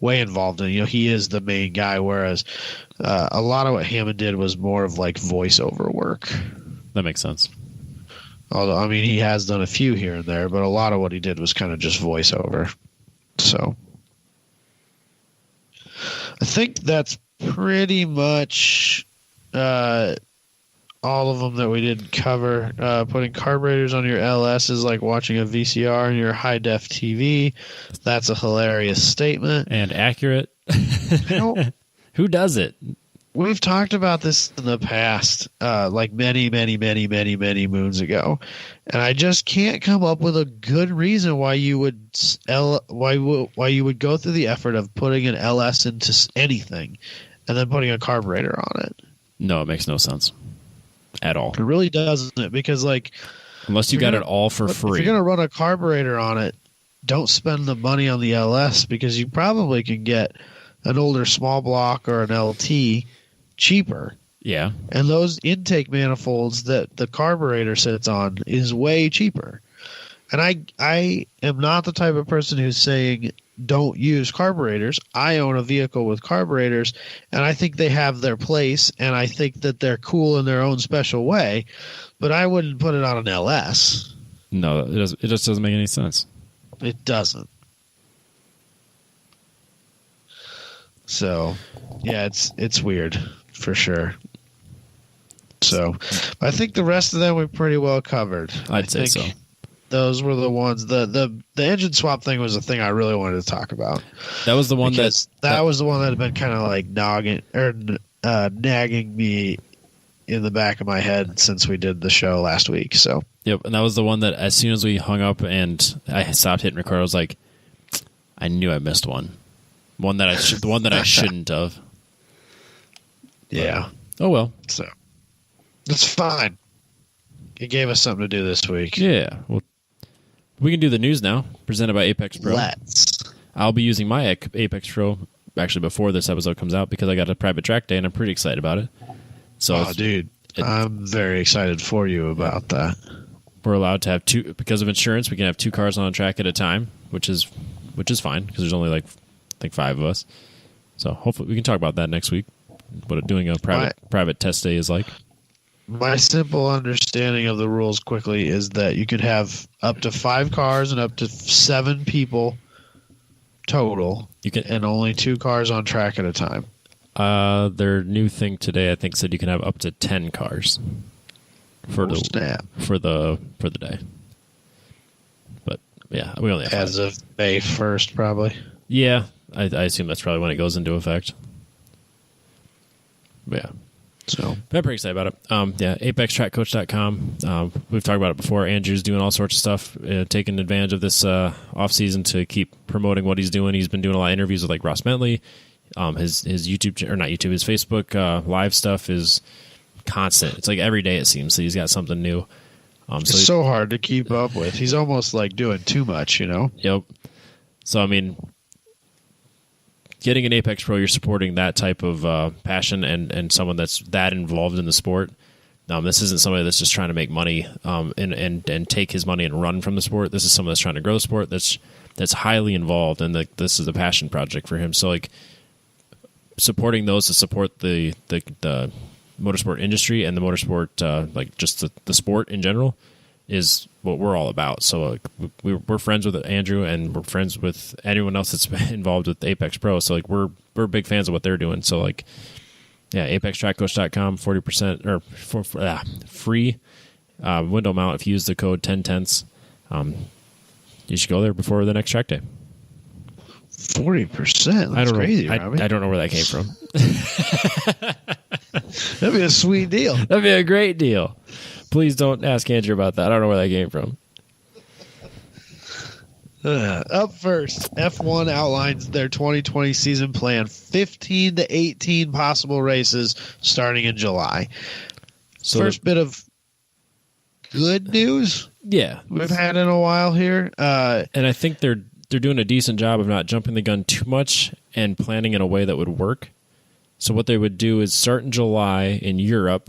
involved in. He is the main guy, whereas a lot of what Hammond did was more of like voiceover work. That makes sense. Although, I mean, he has done a few here and there, but a lot of what he did was kind of just voiceover. So I think that's pretty much all of them that we didn't cover. Putting carburetors on your LS is like watching a VCR in your high-def TV. That's a hilarious statement. And accurate. Who does it? We've talked about this in the past, like many, many, many, many, many moons ago, and I just can't come up with a good reason why you would why you would go through the effort of putting an LS into anything, and then putting a carburetor on it. No, it makes no sense at all. It really doesn't, because like Unless you got it all for free. If you're gonna run a carburetor on it, don't spend the money on the LS, because you probably can get an older small block or an LT cheaper. Yeah. And those intake manifolds that the carburetor sits on is way cheaper. And I am not the type of person who's saying don't use carburetors. I own a vehicle with carburetors, and I think they have their place, and I think that they're cool in their own special way, but I wouldn't put it on an LS. No, it just doesn't make any sense. It doesn't. So, yeah, it's weird for sure. So, I think the rest of them we pretty well covered. I'd say so. Those were the ones. The engine swap thing was the thing I really wanted to talk about. That was the one that was the one that had been kind of like nagging me in the back of my head since we did the show last week. So yep, and that was the one that as soon as we hung up and I stopped hitting record, I was like, I knew I missed one. The one that I shouldn't have. Yeah. Oh well. So it's fine. It gave us something to do this week. Yeah. Well, we can do the news now, presented by Apex Pro. Let's. I'll be using my Apex Pro actually before this episode comes out because I got a private track day and I'm pretty excited about it. So, dude, I'm very excited for you about that. We're allowed to have two because of insurance. We can have 2 cars on a track at a time, which is fine because there's only like I think 5 of us. So hopefully we can talk about that next week. What doing a private test day is like. My simple understanding of the rules quickly is that you could have up to 5 cars and up to 7 people total, and only 2 cars on track at a time. Their new thing today, I think, said you can have up to 10 cars for the day. But yeah, we only have as of May 1st, probably. Yeah, I assume that's probably when it goes into effect. But yeah. So I'm pretty excited about it. ApexTrackCoach.com. We've talked about it before. Andrew's doing all sorts of stuff, taking advantage of this off season to keep promoting what he's doing. He's been doing a lot of interviews with like Ross Bentley. His YouTube, or not YouTube, his Facebook live stuff is constant. It's like every day it seems that he's got something new. It's so hard to keep up with. He's almost like doing too much, you know? Yep. So I mean, getting an Apex Pro, you're supporting that type of passion and someone that's that involved in the sport. This isn't somebody that's just trying to make money and take his money and run from the sport. This is someone that's trying to grow the sport. That's highly involved, and this is a passion project for him. So like supporting those to support the motorsport industry and the motorsport like just the sport in general is what we're all about. So we're friends with Andrew, and we're friends with anyone else that's involved with Apex Pro. So like we're big fans of what they're doing. So like, yeah, ApexTrackCoach.com, 40% or free window mount if you use the code 10tenths. You should go there before the next track day. 40%. That's crazy, Robbie. I don't know where that came from. That'd be a sweet deal. That'd be a great deal. Please don't ask Andrew about that. I don't know where that came from. Up first, F1 outlines their 2020 season plan. 15 to 18 possible races starting in July. So first bit of good news we've had in a while here. And I think they're doing a decent job of not jumping the gun too much and planning in a way that would work. So what they would do is start in July in Europe,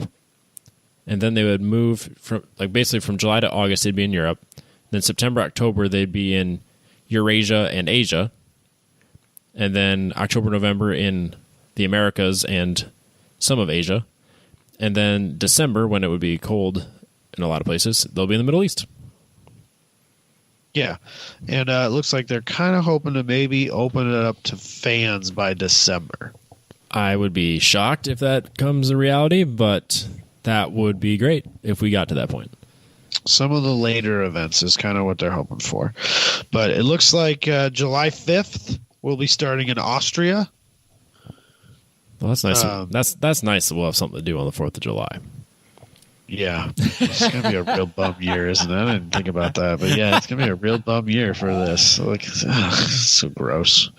and then they would move from basically from July to August they'd be in Europe. Then September, October they'd be in Eurasia and Asia. And then October, November in the Americas and some of Asia. And then December, when it would be cold in a lot of places, they'll be in the Middle East. Yeah, and it looks like they're kind of hoping to maybe open it up to fans by December. I would be shocked if that comes a reality, but that would be great if we got to that point. Some of the later events is kind of what they're hoping for. But it looks like July 5th we'll be starting in Austria. Well, that's nice. That's nice that we'll have something to do on the 4th of July. Yeah, it's going to be a real bum year, isn't it? I didn't think about that. But yeah, it's going to be a real bum year for this. Like, so gross.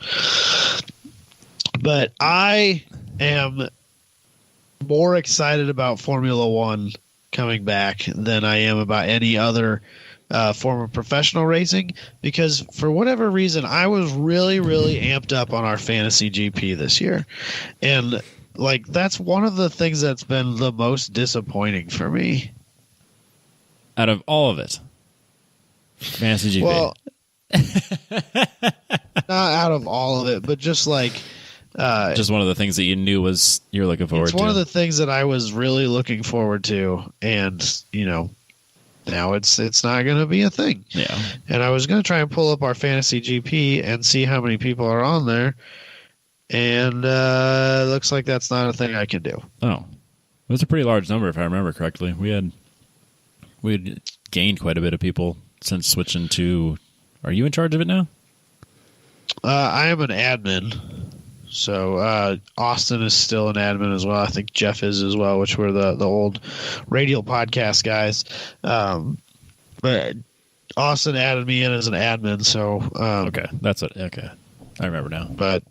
But I am more excited about Formula One coming back than I am about any other form of professional racing, because for whatever reason, I was really, really amped up on our fantasy GP this year. And like, that's one of the things that's been the most disappointing for me. Out of all of it. Fantasy GP. Well, not out of all of it, but just like... just one of the things that you knew was you're looking forward to. It's one of the things that I was really looking forward to, and, you know, now it's not going to be a thing. Yeah. And I was going to try and pull up our fantasy GP and see how many people are on there. And it looks like that's not a thing I can do. Oh, it was a pretty large number if I remember correctly. We had gained quite a bit of people since switching to. Are you in charge of it now? I am an admin, so Austin is still an admin as well. I think Jeff is as well, which were the old Radial podcast guys. But Austin added me in as an admin, so okay, that's it. Okay, I remember now. But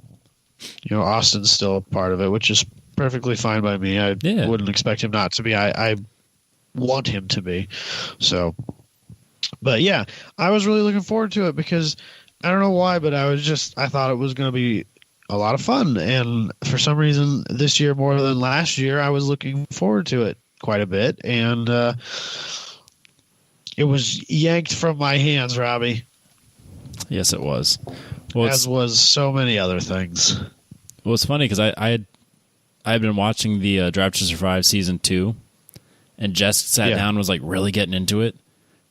you know, Austin's still a part of it, which is perfectly fine by me. I wouldn't expect him not to be. I want him to be. So, but yeah, I was really looking forward to it because I don't know why, but I thought it was going to be a lot of fun. And for some reason, this year more than last year, I was looking forward to it quite a bit. And it was yanked from my hands, Robbie. Yes, it was. Well, as was so many other things. Well, it's funny because I had been watching the Drive to Survive season 2, and Jess sat down and was like really getting into it.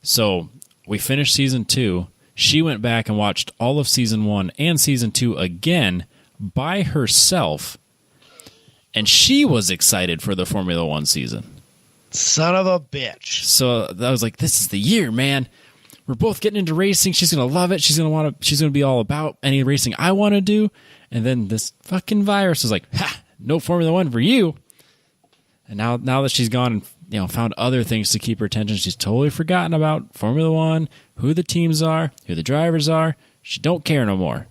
So we finished season 2. She went back and watched all of season 1 and season 2 again by herself, and she was excited for the Formula One season. Son of a bitch. So I was like, this is the year, man. We're both getting into racing. She's going to love it. She's going to be all about any racing I want to do. And then this fucking virus is like, ha, no Formula One for you. And now that she's gone and found other things to keep her attention, she's totally forgotten about Formula One, who the teams are, who the drivers are. She don't care no more.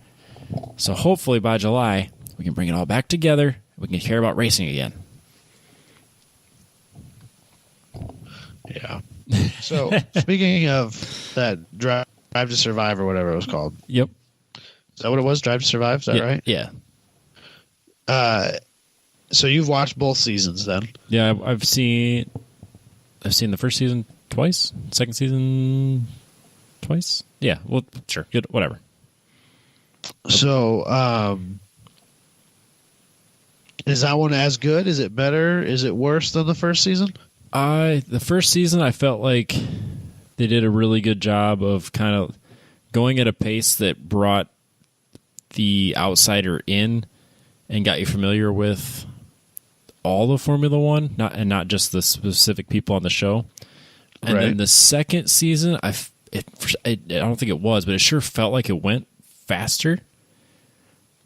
So hopefully by July, we can bring it all back together. We can care about racing again. Yeah. So speaking of that Drive to Survive or whatever it was called. Yep. Is that what it was? Drive to Survive? Is that right? Yeah. So you've watched both seasons then? Yeah, I've seen the first season twice, second season twice. Yeah, well, sure, good, whatever. So, is that one as good? Is it better? Is it worse than the first season? The first season, I felt like they did a really good job of kind of going at a pace that brought the outsider in and got you familiar with all of Formula One, not just the specific people on the show. And then the second season, I don't think it was, but it sure felt like it went faster.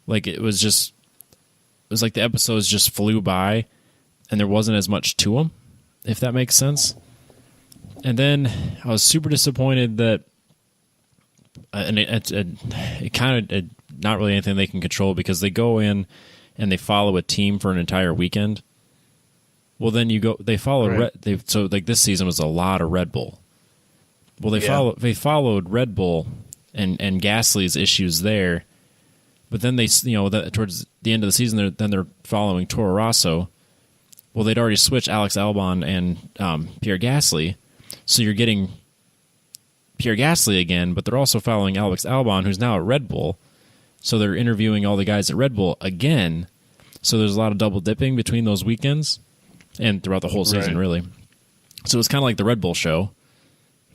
Like it was like the episodes just flew by, and there wasn't as much to them, if that makes sense. And then I was super disappointed that, and it kind of not really anything they can control because they go in and they follow a team for an entire weekend. Well, then they follow so like this season was a lot of Red Bull. Well, they followed Red Bull and Gasly's issues there, but then towards the end of the season, they're following Toro Rosso. Well, they'd already switched Alex Albon and Pierre Gasly, so you're getting Pierre Gasly again, but they're also following Alex Albon, who's now at Red Bull. So they're interviewing all the guys at Red Bull again. So there's a lot of double dipping between those weekends and throughout the whole season, really. So it was kind of like the Red Bull show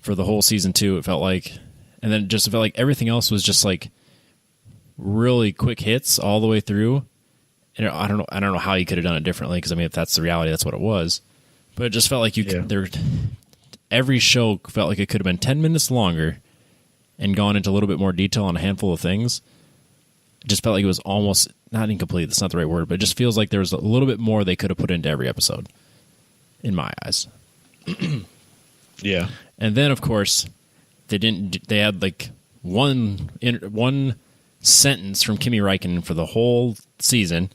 for the whole season 2, it felt like. And then it just felt like everything else was just like really quick hits all the way through. And I don't know how you could have done it differently because, I mean, if that's the reality, that's what it was. But it just felt like every show felt like it could have been 10 minutes longer and gone into a little bit more detail on a handful of things. It just felt like it was almost not incomplete. That's not the right word, but it just feels like there was a little bit more they could have put into every episode, in my eyes. Yeah. And then, of course, they had like one sentence from Kimi Räikkönen for the whole season.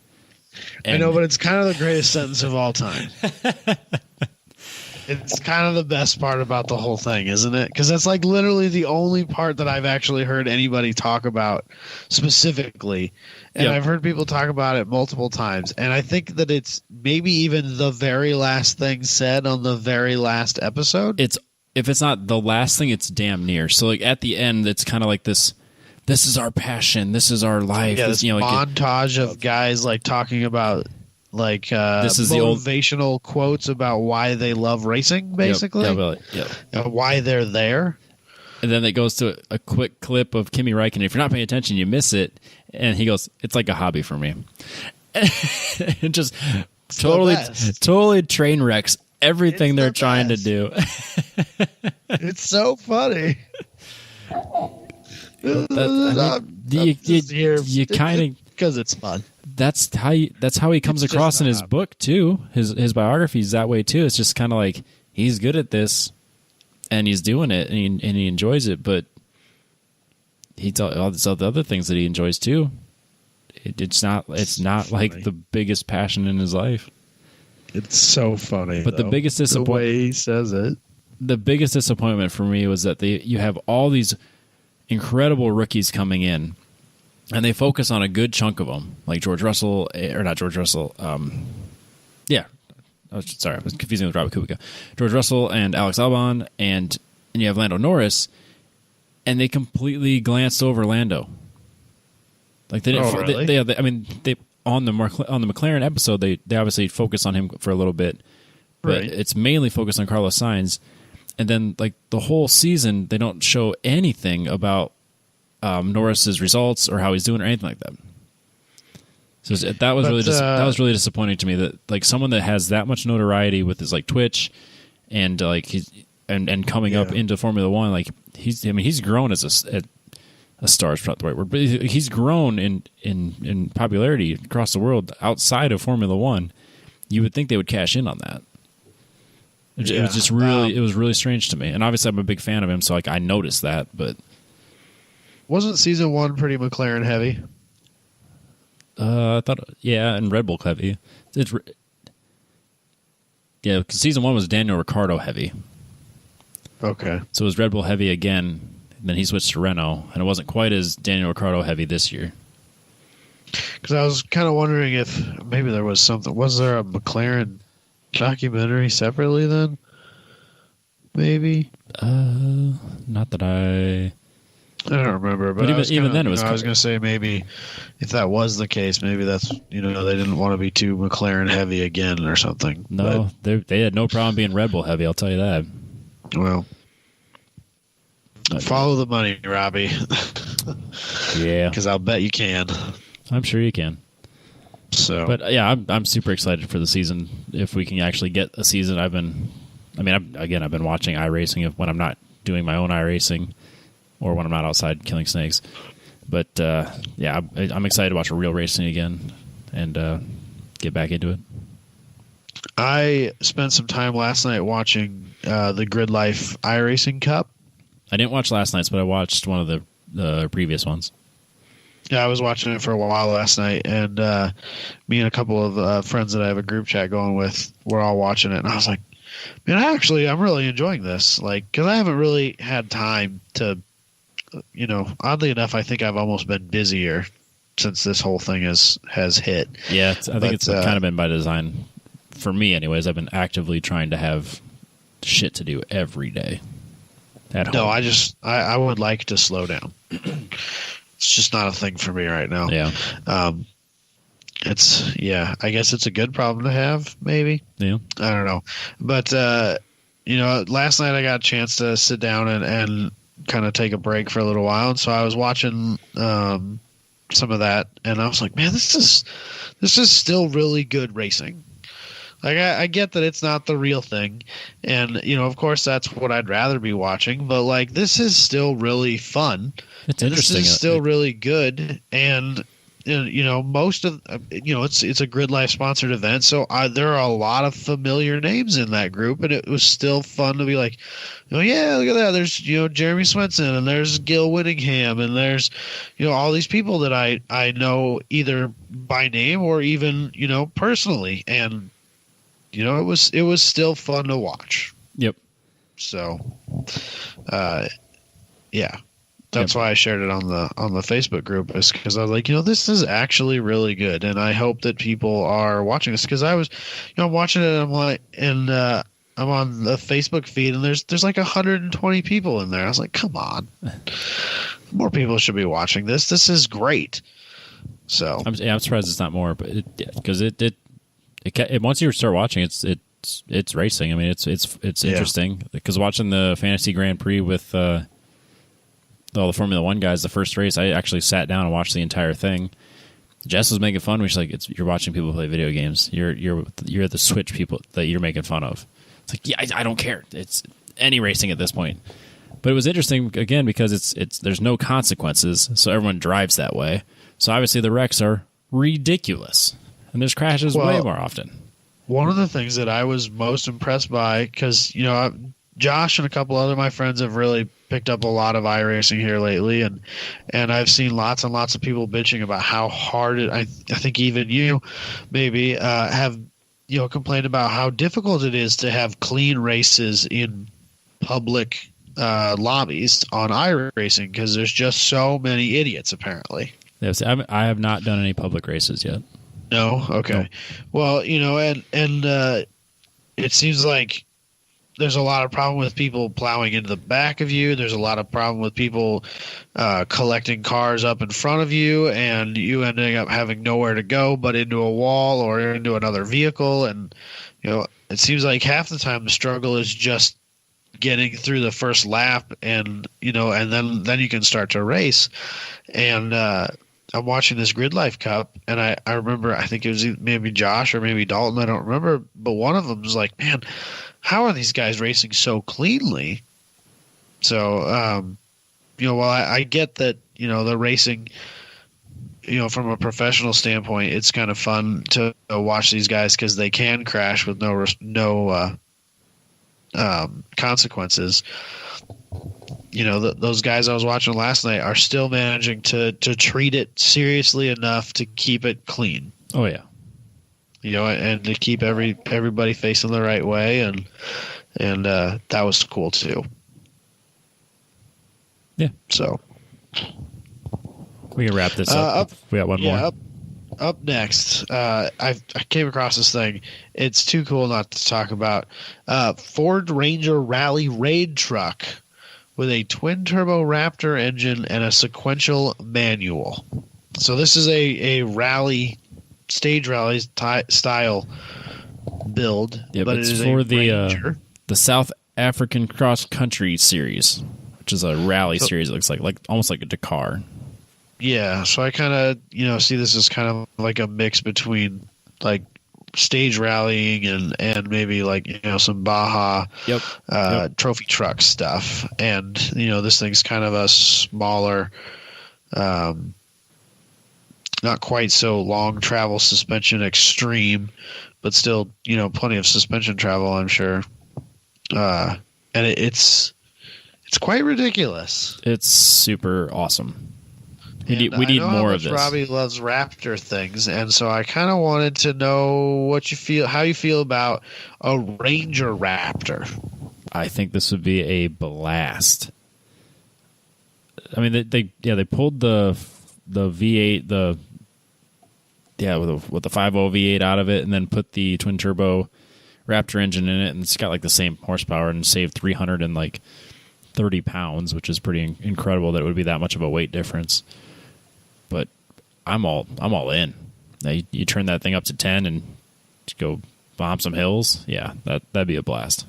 I know, but it's kind of the greatest sentence of all time. It's kind of the best part about the whole thing, isn't it? Because that's like literally the only part that I've actually heard anybody talk about specifically. And I've heard people talk about it multiple times. And I think that it's maybe even the very last thing said on the very last episode. If it's not the last thing, it's damn near. So like at the end, it's kind of like this is our passion. This is our life. Yeah, this montage of guys like talking about like this is motivational quotes about why they love racing, basically. Why they're there. And then it goes to a quick clip of Kimi Räikkönen. If you're not paying attention, you miss it. And he goes, "It's like a hobby for me." It just totally train wrecks everything they're trying to do. It's so funny. You kind of, because it's fun. That's how he comes across in his book too. His biography's that way too. It's just kind of like he's good at this, and he's doing it, and he enjoys it. But he all these other things that he enjoys too. It's not like the biggest passion in his life. It's so funny. But the biggest disappointment, the way he says it, the biggest disappointment for me was that you have all these incredible rookies coming in, and they focus on a good chunk of them, like George Russell, or not George Russell. Yeah, I was confusing with Robert Kubica. George Russell and Alex Albon, and you have Lando Norris, and they completely glanced over Lando. Like they didn't. Really? They on the McLaren episode, they obviously focus on him for a little bit, but it's mainly focused on Carlos Sainz. And then, like the whole season, they don't show anything about Norris's results or how he's doing or anything like that. So that was really disappointing to me. That like someone that has that much notoriety with his like Twitch and like he's and coming up into Formula One, like he's grown as a star is not the right word, but he's grown in popularity across the world outside of Formula One. You would think they would cash in on that. It was just really, it was really strange to me. And obviously, I'm a big fan of him, so like I noticed that. But wasn't season 1 pretty McLaren heavy? I thought, and Red Bull heavy. Because season 1 was Daniel Ricciardo heavy. Okay, so it was Red Bull heavy again. And then he switched to Renault, and it wasn't quite as Daniel Ricciardo heavy this year. Because I was kind of wondering if maybe there was something. Was there a McLaren documentary separately then? Maybe. Not that I don't remember, but even then it was. I was going to say maybe if that was the case, maybe that's they didn't want to be too McLaren heavy again or something. No, they had no problem being Red Bull heavy. I'll tell you that. Well, follow the money, Robbie. Yeah, because I'll bet you can. I'm sure you can. So, but yeah, I'm super excited for the season. If we can actually get a season, I've been watching iRacing when I'm not doing my own iRacing, or when I'm not outside killing snakes. But I'm excited to watch a real racing again and get back into it. I spent some time last night watching the Grid Life iRacing Cup. I didn't watch last night's, but I watched one of the previous ones. Yeah, I was watching it for a while last night, and me and a couple of friends that I have a group chat going with were all watching it, and I was like, man, I'm really enjoying this. Like, because I haven't really had time to, oddly enough, I think I've almost been busier since this whole thing has hit. Yeah, I think it's kind of been by design. For me, anyways, I've been actively trying to have shit to do every day at home. No, I would like to slow down. It's just not a thing for me right now. Yeah. I guess it's a good problem to have, maybe. Yeah. I don't know. But, last night I got a chance to sit down and kind of take a break for a little while. And so I was watching some of that, and I was like, man, this is still really good racing. Like, I get that it's not the real thing. And, of course, that's what I'd rather be watching. But, like, this is still really fun. It's interesting. This is still really good. And, most of, it's a Grid Life sponsored event. So there are a lot of familiar names in that group. And it was still fun to be like, oh, yeah, look at that. There's, Jeremy Swenson, and there's Gil Whittingham, and there's, all these people that I know either by name or even, personally. And, it was still fun to watch. Yep. So, that's why I shared it on the Facebook group, is because I was like, this is actually really good, and I hope that people are watching this, because I was, I'm watching it, and I'm like, and I'm on the Facebook feed, and there's like 120 people in there. I was like, come on, more people should be watching this. This is great. So I'm surprised it's not more, but because it once you start watching, it's racing. I mean, it's interesting, because watching the Fantasy Grand Prix with all the Formula One guys, the first race, I actually sat down and watched the entire thing. Jess was making fun. She's like, you're watching people play video games. You're the Switch people that you're making fun of. It's like, yeah, I don't care. It's any racing at this point. But it was interesting again because there's no consequences, so everyone drives that way. So obviously the wrecks are ridiculous. And there's crashes way more often. One of the things that I was most impressed by, because Josh and a couple other of my friends have really picked up a lot of iRacing here lately, and I've seen lots and lots of people bitching about how hard it. I think even you maybe have complained about how difficult it is to have clean races in public lobbies on iRacing, because there's just so many idiots apparently. Yes, I have not done any public races yet. No? Okay. No. Well, and it seems like there's a lot of problem with people plowing into the back of you. There's a lot of problem with people collecting cars up in front of you, and you ending up having nowhere to go but into a wall or into another vehicle. And it seems like half the time the struggle is just getting through the first lap, and and then you can start to race. And I'm watching this Grid Life Cup, and I remember, I think it was maybe Josh or maybe Dalton, I don't remember, but one of them was like, man, how are these guys racing so cleanly? So, while I get that, the racing, from a professional standpoint, it's kind of fun to watch these guys because they can crash with no consequences. Those guys I was watching last night are still managing to treat it seriously enough to keep it clean. Oh yeah. And to keep everybody facing the right way, and that was cool too. Yeah. So we can wrap this up. We got one more. Up next, I came across this thing. It's too cool not to talk about. Ford Ranger Rally Raid Truck with a twin-turbo Raptor engine and a sequential manual. So this is a rally, stage rally style build. Yeah, but it's it is for a the Ranger. the South African Cross Country Series, which is a rally series. It looks like almost like a Dakar. Yeah, so I kind of see this as kind of like a mix between like stage rallying and maybe like some Baja trophy truck stuff. And this thing's kind of a smaller, not quite so long travel suspension extreme, but still plenty of suspension travel, I'm sure. And it's quite ridiculous. It's super awesome. We need know more how of much this. Robbie loves Raptor things, and so I kind of wanted to know how you feel about a Ranger Raptor. I think this would be a blast. I mean, they pulled the V8 with the 5.0 V8 out of it, and then put the twin turbo Raptor engine in it, and it's got like the same horsepower and saved 330 pounds, which is pretty incredible that it would be that much of a weight difference. But I'm all in. Now, you turn that thing up to 10 and go bomb some hills. Yeah, that'd be a blast.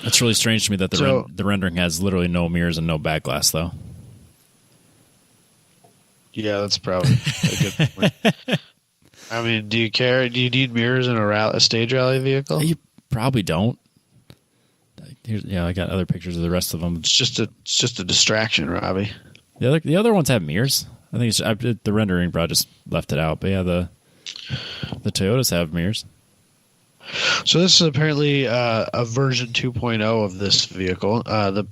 It's really strange to me that the rendering has literally no mirrors and no back glass, though. Yeah, that's probably a good point. I mean, do you care? Do you need mirrors in a stage rally vehicle? You probably don't. I got other pictures of the rest of them. It's just a distraction, Robbie. The other ones have mirrors. I think the rendering probably just left it out. But yeah, the Toyotas have mirrors. So this is apparently a version 2.0 of this vehicle. The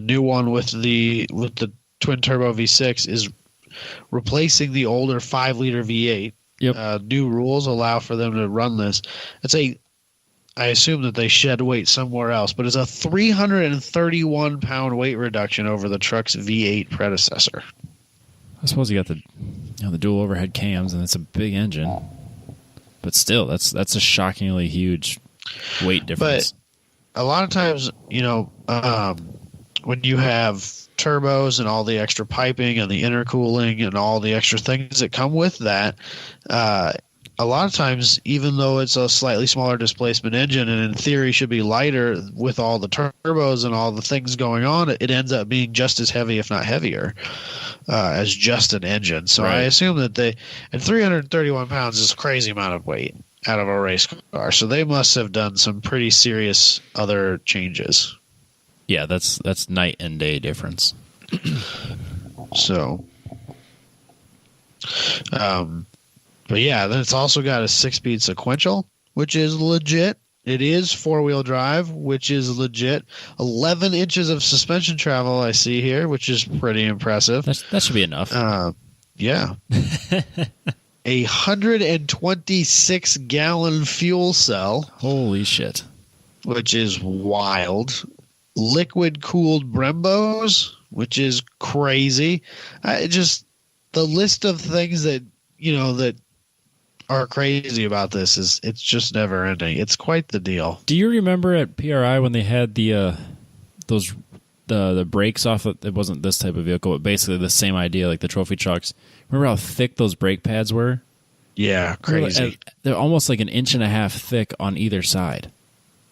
new one with the twin turbo V6 is replacing the older 5-liter V8. Yep. New rules allow for them to run this. I assume that they shed weight somewhere else, but it's a 331-pound weight reduction over the truck's V8 predecessor. I suppose you got the dual overhead cams, and it's a big engine, but still, that's a shockingly huge weight difference. But a lot of times, when you have turbos and all the extra piping and the intercooling and all the extra things that come with that, a lot of times, even though it's a slightly smaller displacement engine and in theory should be lighter with all the turbos and all the things going on, it ends up being just as heavy, if not heavier, as just an engine. So right. I assume that 331 pounds is a crazy amount of weight out of a race car. So they must have done some pretty serious other changes. Yeah, that's night and day difference. So, but yeah, then it's also got a 6-speed sequential, which is legit. It is 4-wheel drive, which is legit. 11 inches of suspension travel I see here, which is pretty impressive. That should be enough. Yeah. A 126-gallon fuel cell. Holy shit. Which is wild. Liquid-cooled Brembos, which is crazy. list of things that that are crazy about this it's just never ending. It's quite the deal. Do you remember at PRI when they had the brakes off of, it wasn't this type of vehicle, but basically the same idea, like the trophy trucks. Remember how thick those brake pads were? Yeah, crazy. They're almost like 1.5 inches thick on either side.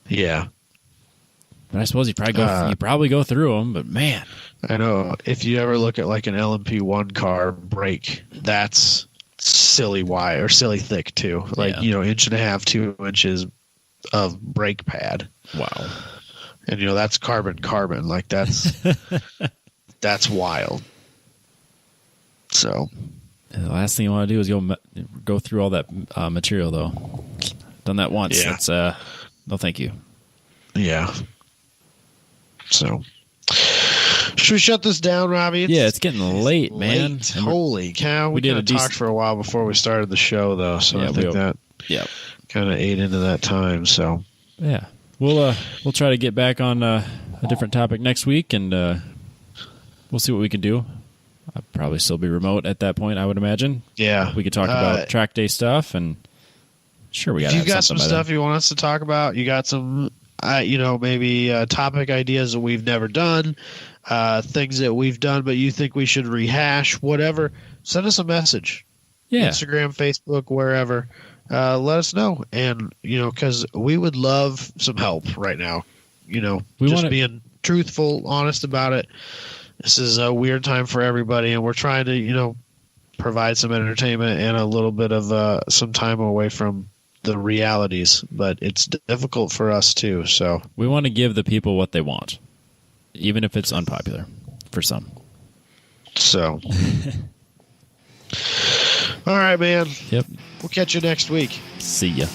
Yeah. But I suppose you probably go through them, but man. I know. If you ever look at like an LMP1 car brake, that's silly wide or silly thick too. Like, 1.5 to 2 inches of brake pad. Wow. And that's carbon. Like that's that's wild. So the last thing you want to do is go through all that material, though. Done that once. Yeah. That's no, thank you. Yeah. So should we shut this down, Robbie? It's getting late, man. Holy cow! We kind of talked for a while before we started the show, though. So I think that kind of ate into that time. So yeah. We'll try to get back on a different topic next week, and we'll see what we can do. I'll probably still be remote at that point, I would imagine. Yeah. We could talk about track day stuff, and sure, we got. If you got some stuff you want us to talk about, you got some, maybe topic ideas that we've never done, things that we've done but you think we should rehash, whatever. Send us a message. Yeah. Instagram, Facebook, wherever. Let us know, and because we would love some help right now. Being truthful, honest about it. This is a weird time for everybody, and we're trying to provide some entertainment and a little bit of some time away from the realities. But it's difficult for us too. So we want to give the people what they want, even if it's unpopular for some. So. All right, man. Yep. We'll catch you next week. See ya.